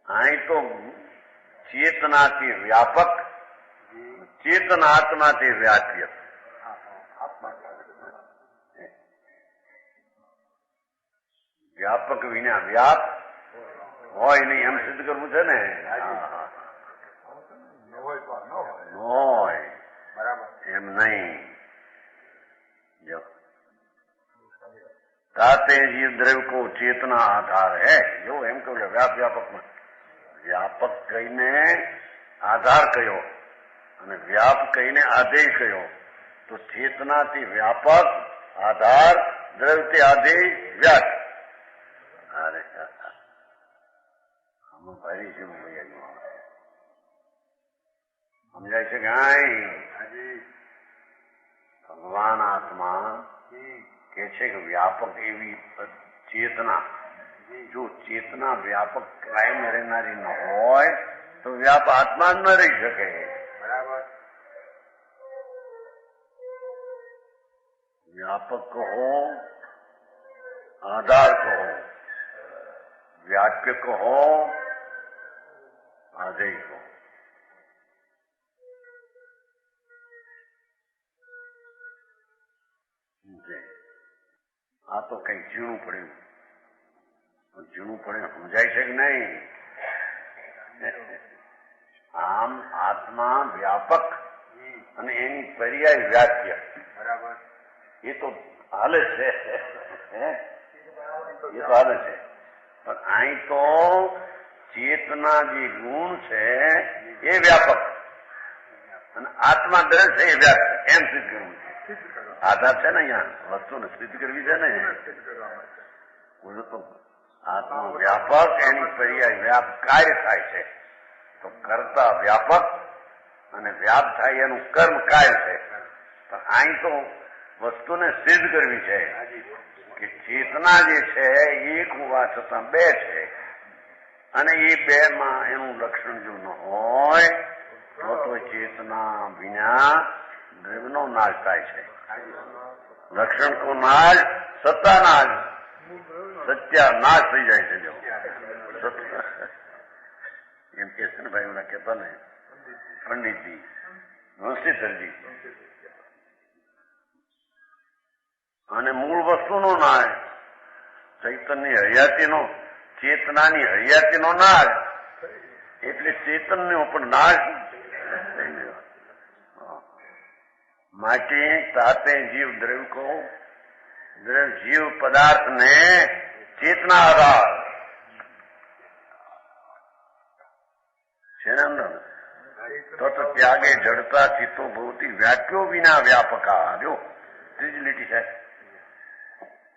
અહીં તો ચેતનાથી વ્યાપક, ચેતના આત્માથી વ્યાપ્ય. વ્યાપક વિના વ્યાપ હોય નહીં એમ સિદ્ધ કરવું છે ને. હોય એમ નહીં. ताते जीव द्रव्य को चेतना आधार है. जो એમ કહ્યું વ્યાપ વ્યાપકમાં વ્યાપક કહીને આધાર કયો અને વ્યાપ કહીને આધેય કયો, તો ચેતનાથી વ્યાપક, આધાર, દ્રવ્યથી આધેય, વ્યાપ. અરે આમાં ભારી છે. સમજાય છે કે ભગવાન આત્મા કે છે કે વ્યાપક એવી ચેતના, જો ચેતના વ્યાપક કાયમ રહેનારી ન હોય તો વ્યાપ આત્મા જ ન રહી શકે. બરાબર. વ્યાપક કહો, આધાર કહો, વ્યાપ્ય કહો, આધેય કહો. આ તો કઈ ઝીણું પડ્યું. ઝીણું પડે સમજાય છે કે નહીં? આમ આત્મા વ્યાપક અને એની પર્યાય વ્યાપ્ય. બરાબર. એ તો હાલે છે, એ તો હાલે છે. પણ અહીં તો ચેતના જે ગુણ છે એ વ્યાપક અને આત્મા દ્રઢ છે એ વ્યાપ્ય, એમ સિદ્ધ કરવું છે. આધાર છે ને અહીંયા વસ્તુને સિદ્ધ કરવી છે ને. આત્મા વ્યાપક, એની પર્યાય વ્યાપ કાર્ય થાય છે, તો કરતા વ્યાપક અને વ્યાપ થાય એનું કર્મ કાર્ય છે. પણ અહીં તો વસ્તુને સિદ્ધ કરવી છે કે ચેતના જે છે એક હોવા છતાં 2 છે, અને એ 2માં એનું લક્ષણ જો ન હોય તો ચેતના વિના દ્રવ્યનો નાશ થાય છે. લક્ષણ કો નાશ, સત્તા નાશ, સત્યાનાશ થઈ જાય છે. જો એમ કે છે ને ભાઈ, ઓલા કહેતા ને પંડિતજી નરસિંહજી, અને મૂળ વસ્તુનો નાશ, ચૈતન્ય હયાતીનો, ચેતનાની હયાતીનો નાશ, એટલે ચેતનનો પણ નાશ થઈ ગયો. માટે તાતે જીવ દ્રવ્ય કહો, જીવ પદાર્થને ચેતના આધાર છે ને અંદર. તો ત્યાગે જડતા ચિત્તો ભવતી વ્યાખ્યો વિના વ્યાપકા. જો ત્રીજી લીટી છે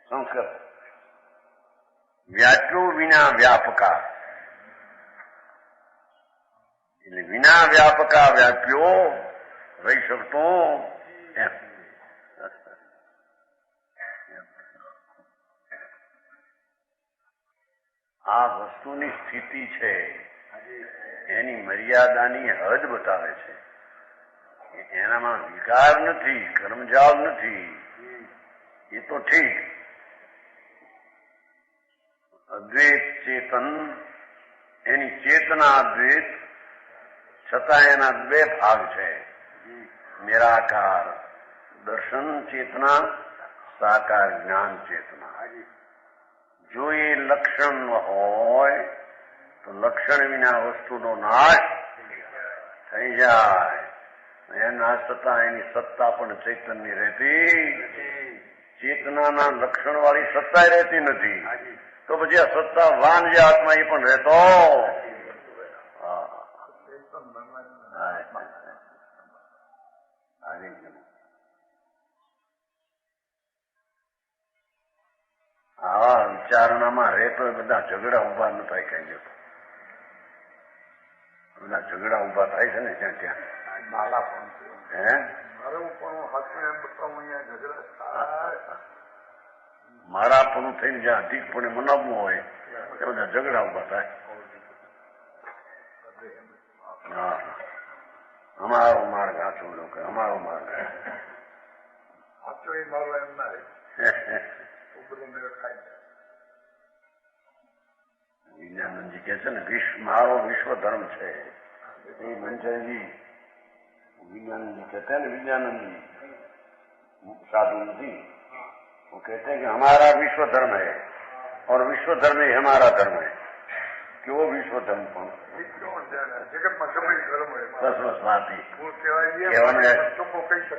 સંસ્કૃત. વ્યાખ્યો વિના વ્યાપકા એટલે વિના વ્યાપકા વ્યાપ્યો રહી શકતો એમ. આ વસ્તુની સ્થિતિ છે, એની મર્યાદાની હદ બતાવે છે. એનામાં વિકાર નથી, કર્મજાળ નથી, એ તો ઠીક. અદ્વૈત ચેતન, એની ચેતના અદ્વૈત, છતાં એના બે ભાગ છે. નિરાકાર દર્શન ચેતના, સાકાર જ્ઞાન ચેતના. જો એ લક્ષણ હોય તો લક્ષણ વિના વસ્તુનો નાશ થઈ જાય. એના છતાં એની સત્તા પણ ચૈતન્ય રહેતી. ચેતનાના લક્ષણ વાળી સત્તા રહેતી નથી. તો પછી આ સત્તા વાન જે આત્મા એ પણ રહેતો. આવા વિચારણામાં રહેતો બધા ઝઘડા ઉભા ન થાય. કઈ જતો બધા ઝઘડા ઉભા થાય છે ને ત્યાં ત્યાં. મારા પણ થઈને જ્યાં અધિકપણે મનાવવું હોય એ બધા ઝઘડા ઉભા થાય. હા, અમારો માર્ગ સાચો, લોકો અમારો માર્ગ સાચો, એ મારો એમ ના વિજ્ઞાનંદજી કે છે ને મારો વિશ્વ ધર્મ છે. એ મંજરજી विज्ञानंदी कहते हैं ना, विज्ञानंदी साधु जी, वो कहते हैं कि हमारा विश्व धर्म है और विश्व धर्म ही हमारा धर्म है. कि वो विश्व धर्म પણ બસ બસ વાત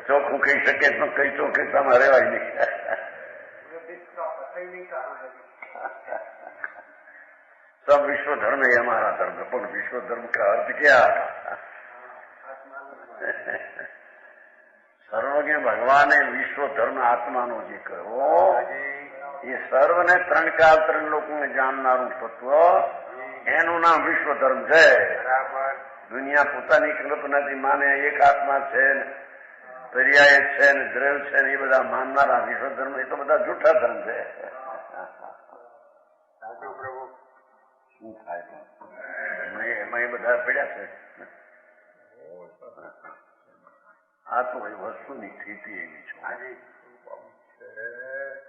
ચોખ્ખું કહી શકે તો કઈ ચોખ્ખતામાં રહેવાય નહીં. सब विश्व धर्म है हमारा धर्म. પણ विश्व धर्म का अर्थ क्या था? સર્વજ્ઞ ભગવાને વિશ્વ ધર્મ આત્માનો જે કહ્યો એ સર્વને ત્રણ કાળ ત્રણ લોકોને જાણનારું તત્વ, એનું નામ વિશ્વ ધર્મ છે. દુનિયા પોતાની કલ્પનાથી માને એક આત્મા છે, પર્યાય છે ને દ્રવ્ય છે ને એ બધા માનનારા વિશ્વ ધર્મ, એ તો બધા જૂઠા ધર્મ છે. શું થાય એમાં એ બધા પડ્યા છે. આ તો એ વસ્તુની સ્થિતિ એવી છે.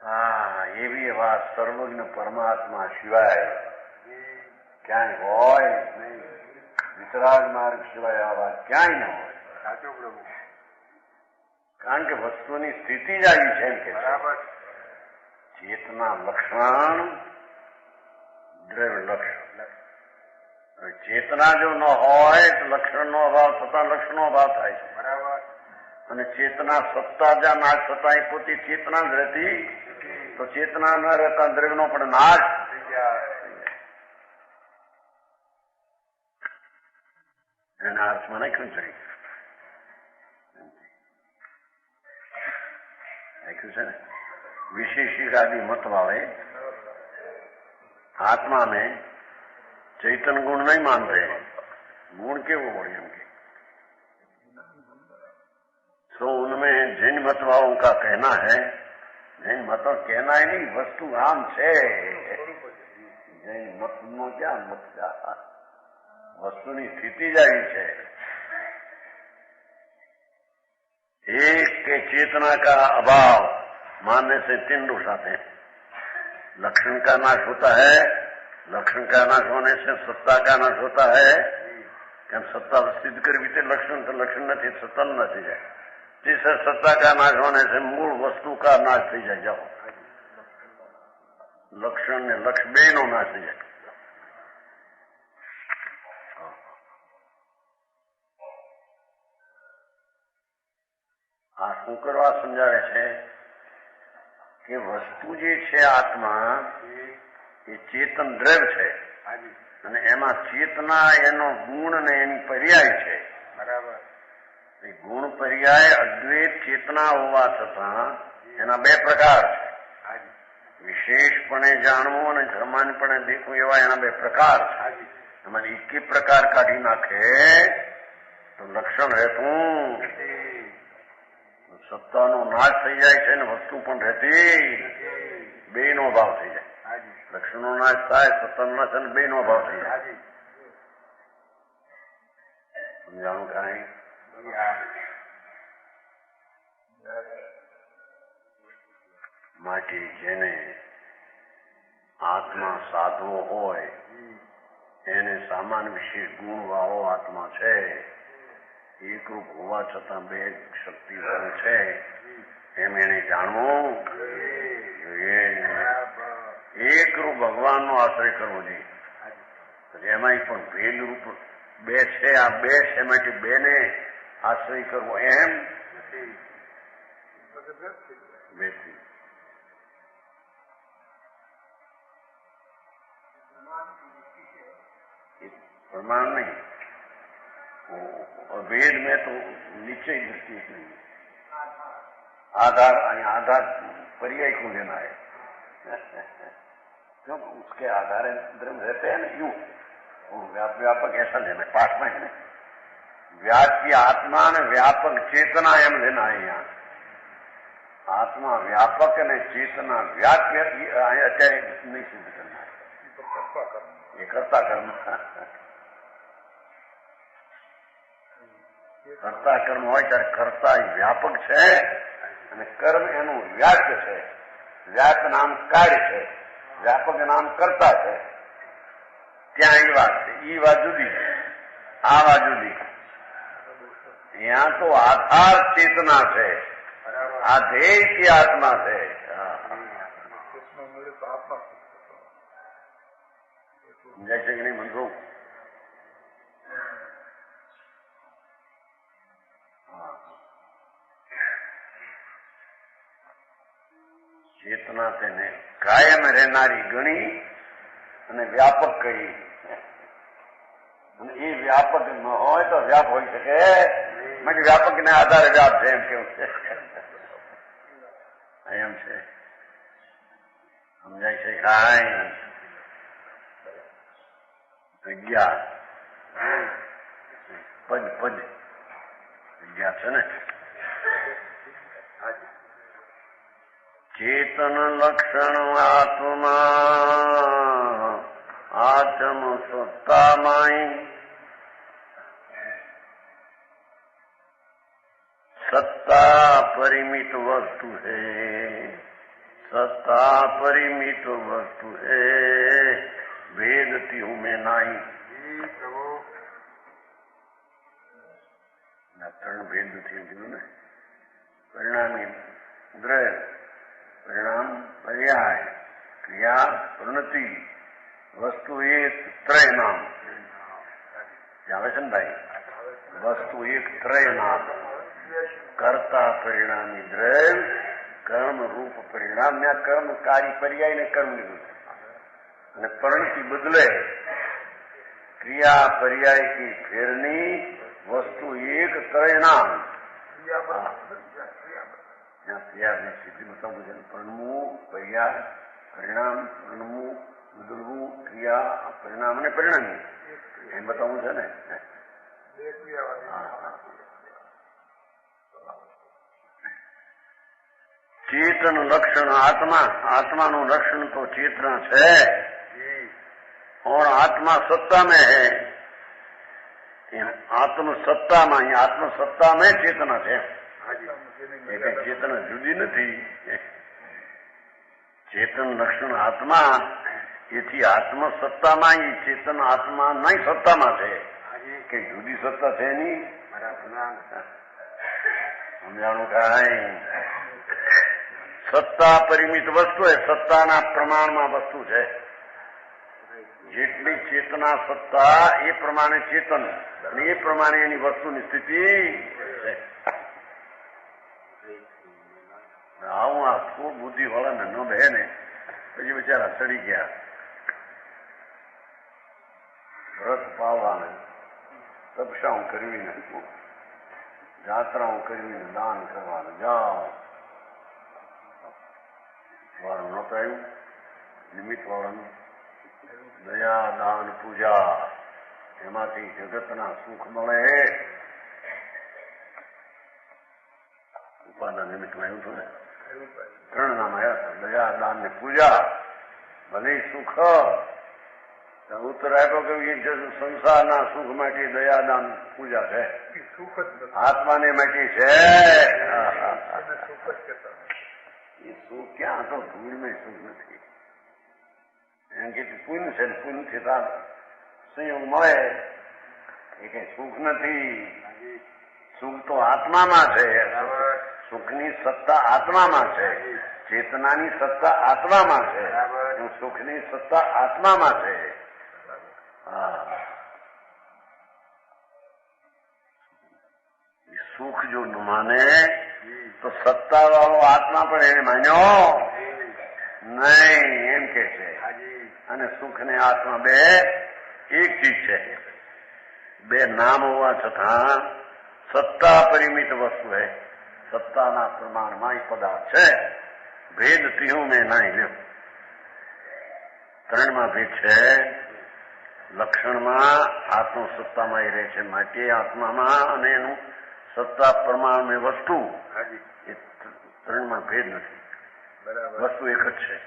હા, એવી વાત સર્વજ્ઞ પરમાત્મા સિવાય ક્યાંય હોય નહીં. વિતરાગ માર્ગ સિવાય આ વાત ક્યાંય ન હોય. કારણ કે વસ્તુની સ્થિતિ જ આવી છે એમ કે ચેતના લક્ષણ, દ્રવ્ય લક્ષણ. ચેતના જો ન હોય તો લક્ષણનો અભાવ થતા લક્ષણનો અભાવ થાય છે. બરાબર. અને ચેતના સત્તા જ્યાં નાશ થતા એ પોતે ચેતના જ રહેતી, તો ચેતના ન રહેતા દ્રવ્યનો પણ નાશ થઈ જાય. એના અર્થમાં નાખ્યું છે ને વિશેષિકાદી મત वाले आत्मा में चैतन गुण नहीं मानते हैं. गुण के वो बढ़िया उनके तो उनमें जैन मत वालों का कहना है, जैन मत कहना ही नहीं, वस्तु आम છે. जैन मत નો क्या मत क्या वस्तुની સ્થિતિ જ આવી છે. एक के चेतना का अभाव मानने से 3 दोष आते हैं. लक्षण का नाश होता है, लक्षण का नाश होने से सत्ता का नाश होता है. કેમ સત્તા સિદ્ધ કરવી તે લક્ષણ, તો લક્ષણ નથી, સત્તા નથી જાય. तीसरा सत्ता का नाश होने से मूल वस्तु का नाश થઈ જાય. जाओ लक्षण ने लक्ष्य બે નો નાશ થઈ જાય. આ શું કરવા સમજાવે છે કે વસ્તુ જે છે આત્મા એ ચેતન દ્રવ્ય છે અને એમાં ચેતના એનો ગુણ ને એની પર્યાય છે. બરાબર. એ ગુણ પર્યાય અદ્વૈત ચેતના હોવા છતાં એના બે પ્રકાર છે. વિશેષપણે જાણવું અને સામાન્યપણે દેખવું એવા એના બે પ્રકાર છે. એમાં એક પ્રકાર કાઢી નાખે તો લક્ષણ રહેતું સત્તાનો નાશ થઈ જાય છે ને વસ્તુ પણ રહેતી બે નો ભાવ થઈ જાય. લક્ષણનો નાશ થાય, સત્તાનો નાશ અને બે નો ભાવ થઈ જાય. સમજાણું કાંઈ? માટે જેને આત્મા સાધવો હોય એને સામાન્ય વિશેષ ગુણ વાળો આત્મા છે. એકરૂપ હોવા છતાં બે શક્તિ છે એમ એને જાણવું જોઈએ. એકરૂપ ભગવાનનો આશ્રય કરવો જોઈએ. એમાંય પણ ભેદ રૂપ બે છે. આ બે છે માટે બે ને આશ્રય કરવો એમ બેથી प्रमाण नहीं. और वेद में तो निश्चय दृष्टि नहीं. आधार आधार पर्याय को लेना है. क्यों? उसके आधार द्रव्य रहते हैं ना यूं. व्यापक ऐसा लेना है. पाठ में है ना व्याप्य आत्मा ने व्यापक चेतना एम लेना है. यहाँ आत्मा व्यापक ने चेतना व्याप्य અત્યારે नहीं सिद्ध करना है. ये करता करना કરતા કર્મ હોય ત્યારે કરતા વ્યાપક છે અને કર્મ એનું વ્યાપ્ય છે. વ્યાપ નામ કાર્ય છે, વ્યાપક નામ કરતા છે. ત્યાં એ વાત છે. એ વાત જુદી, આ વાત જુદી. यहाँ तो आधार चेतना છે, આ ધ્યેય की आत्मा છે. સમજાય છે કે નહીં મંત્રો? ચેતના તેને કાયમ રહેનારી ગણી અને વ્યાપક કહી. અને એ વ્યાપક ન હોય તો વ્યાપ હોઈ શકે. મેં વ્યાપક ને આધારે વ્યાપ છે એમ કેવું છે. એમ છે. સમજાય છે કાંઈ? જગ્યા પદ પદ જગ્યા છે ને. ચેતન લક્ષણ આત્મા આચમ સત્તામાય સત્તા પરિમિત વસ્તુ હે. સત્તા પરિમિત વસ્તુ હે વેદતી ઉમે નાઈ. ત્રણ ભેદ નથી કીધું ને. પરિણામી દ્રવ્ય, પરિણામ પર્યાય, ક્રિયા પ્રણતિ, વસ્તુ એક ત્રય નામ. આવે છે ને ભાઈ? વસ્તુ એક ત્રય નામ. કર્તા પરિણામી દ્રવ્ય, કર્મ રૂપ પરિણામ ને કર્મ કાર્ય પર્યાય ને કર્મ લીધું છે. અને પરિણતિ બદલે ક્રિયા પર્યાય की ફેરની વસ્તુ એક ત્રય નામ. ક્રિયાની સ્થિતિ બતાવું છે. પરણવું, પર્યાય, પરિણામ, પરણવું, બદલવું, ક્રિયા, પરિણામ અને પરિણામી એમ બતાવવું છે ને. ચેતન લક્ષણ આત્મા. આત્માનું લક્ષણ તો ચેतना છે और आत्मा सत्ता में है. आत्म सत्ता में, आत्म सत्ता में चेतना છે. એ કઈ ચેતના જુદી નથી. ચેતન લક્ષણ આત્મા એથી આત્મ સત્તામાં ચેતન આત્મા નહીં સત્તામાં છે. કઈ જુદી સત્તા છે નહીં. સમજાણું કાંઈ? સત્તા પરિમિત વસ્તુ એ સત્તાના પ્રમાણમાં વસ્તુ છે. જેટલી ચેતના સત્તા એ પ્રમાણે ચેતન અને એ પ્રમાણે એની વસ્તુની સ્થિતિ છે. આવું આ ખૂબ બુદ્ધિ વાળાને ન બે ને પછી બિચારા ચડી ગયા. વ્રત પાળવાને, તપસ્યાઓ કરવીને, જાત્રાઓ કરવીને, દાન કરવાને જાઓ. વાળું નહોતું આવ્યું નિમિત્ત વાળાનું. દયા, દાન, પૂજા એમાંથી જગતના સુખ મળે. ઉપાદાન નિમિત્તમાં એવું હતું ને, 3 નામ આવ્યા હતા: દયા, દાન ને પૂજા. ભલે સુખ ઉત્તર આપ્યો કે સંસારના સુખ માટે દયા, દાન, પૂજા છે. આત્માને માટે છે એ સુખ. ક્યાં તો ધૂળમાં સુખ નથી. એમ કે પુણ્ય છે, પુણ્યથી તાર સંયોગ મળે એ કઈ સુખ નથી. સુખ તો આત્મામાં છે. સુખની સત્તા આત્મામાં છે. ચેતનાની સત્તા આત્મામાં છે. સુખની સત્તા આત્મામાં છે. સુખ જો ન માને તો સત્તા વાળો આત્મા પણ એને માન્યો નહીં એમ કે છે. અને સુખ ને આત્મા બે એક ચીજ છે. બે નામ હોવા છતાં સત્તા પરિમિત વસ્તુ है. સત્તાના પ્રમાણમાં એક પદાર્થ છે. ભેદ ત્યું મેં નહીં લ્યો. 3માં ભેદ છે. લક્ષણમાં આત્મ સત્તામાં રહે છે માટે આત્મામાં, અને એનું સત્તા પ્રમાણ મેં વસ્તુ એ 3માં ભેદ નથી. વસ્તુ એક જ છે.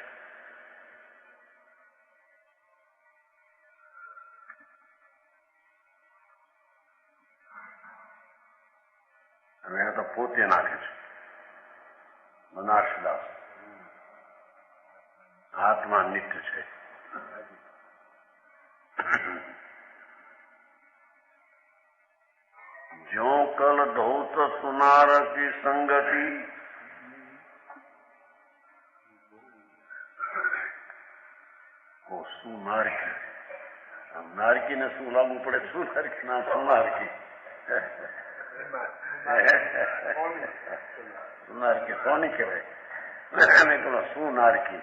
હવે તો પોતે નાખે છે મનાશદાસ. આત્મા નિત્ય છે. जो कल धौत सुनार की संगति वो सुनारकी. नारकी ने શું લાગુ પડે? સુનારકી ના સુનારકી. સુનારકી સોની કહેવાય અને પેલો સુનારકી.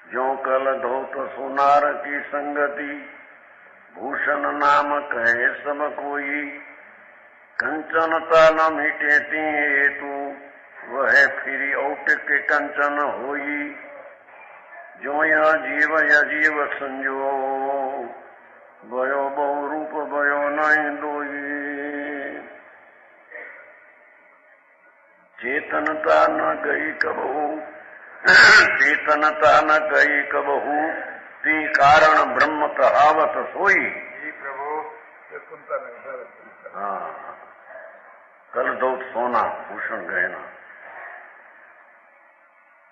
जो कल धौत सोनार की संगति भूषण नाम कहे सब कोई कंचनता न मिटे ती हेतु वह फिरी औट के कंचन होई जो जीव अजीव संजो भयो बहु रूप भयो नहीं दोई चेतनता न गई कबहू चेतनता न गई कबहू ती कारण ब्रह्म कहावत सोई. हाँ, कल धौत सोना भूषण गहना.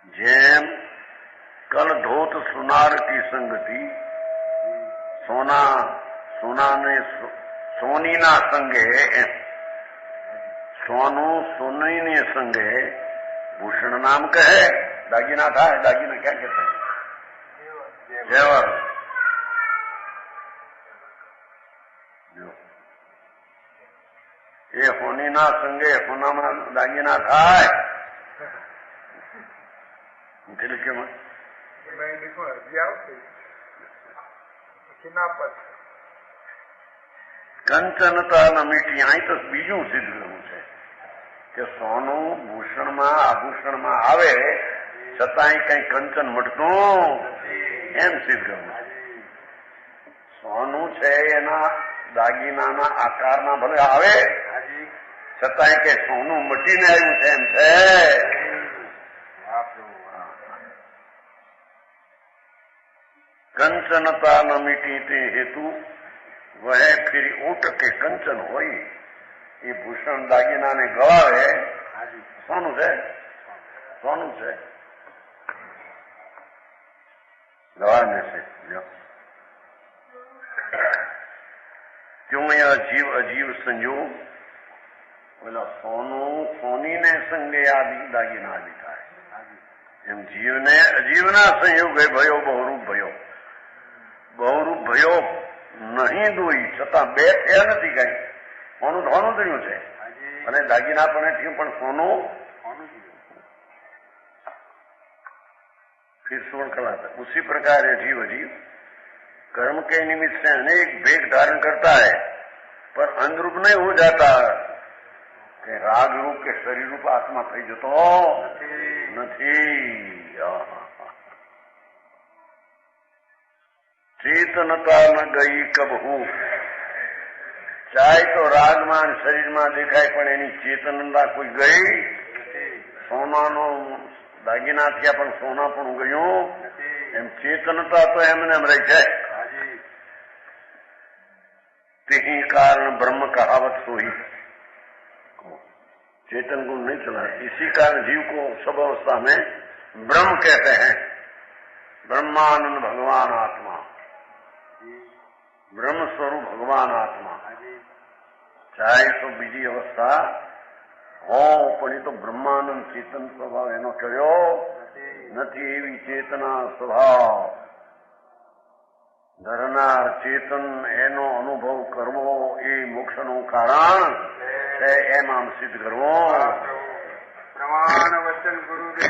જેમ કલ ધોત સુનાર કી સંગતિ, સોનાને સોનીના સંગે, સોનું સોનીને સંગે ભૂષણ નામ કહે. દાગીના થાય. દાગીના ક્યાં કહેતા? જેવર. એ હોનીના સંગે સોનામાં દાગીના થાય. એટલે કેમ કંચનતા ન મીઠી. અહીં તો બીજું સિદ્ધ કરવું છે કે સોનું ભૂષણમાં આભૂષણમાં આવે છતાંય કઈ કંચન મળતું એમ સિદ્ધ કરવું છે. સોનું છે એના દાગીનાના આકારના ભલે આવે છતાંય કે સોનું મટીને આવ્યું છે એમ છે. કંચનતા ન મીટી તે હેતુ વહે ફિરી ઊંટ કે કંચન હોય. એ ભૂષણ દાગીનાને ગવાવે. સોનું છે, સોનું છે, ગવાને છે. क्यों यह जीव अजीव संयोग? बोला सोनू सोनी ने संगे आदि दागीना आदि થાય. એમ જીવને અજીવના સંયોગ ભયો બહુરૂપ ભયો. બહુરૂપ ભયો નહીં દોઈ છતાં બે થયા નથી કઈ. સોનું ધોનું થયું છે અને દાગીના પણ થયું, પણ સોનું फिर स्वर्ण कहलाता है. उसी प्रकार है जीव अजीव कर्म के निमित्त से अनेक भेद धारण करता है, पर अनुरूप नहीं हो जाता कि राग रूप के शरीर रूप आत्मा थई जतो નથી. चेतनता न गई कब हूं. चाहे तो रागमान शरीરમાં દેખાય પણ એની ચેતનતા કોઈ ગઈ. સોનાનો દાગીના થયા પણ સોના પણ ગયું એમ ચેતનતા તો એમને એમ રહી જાય. તે कारण ब्रह्म कहावत सोई. चेतन गुण नहीं चला, इसी कारण जीव को सब अवस्था में ब्रह्म कहते हैं. ब्रह्मानंद भगवान आत्मा, ब्रह्म स्वरूप भगवान आत्मा. चाहे तो बीजी अवस्था हो પણ એ તો બ્રહ્માનંદ ચેતન સ્વભાવ એનો કર્યો નથી. એવી ચેતના સ્વભાવ ધરનાર ચેતન એનો અનુભવ કરવો એ મોક્ષનું કારણ છે. એમ આમ સિદ્ધ કરવો. પ્રમાણ વચન ગુરુદેવ.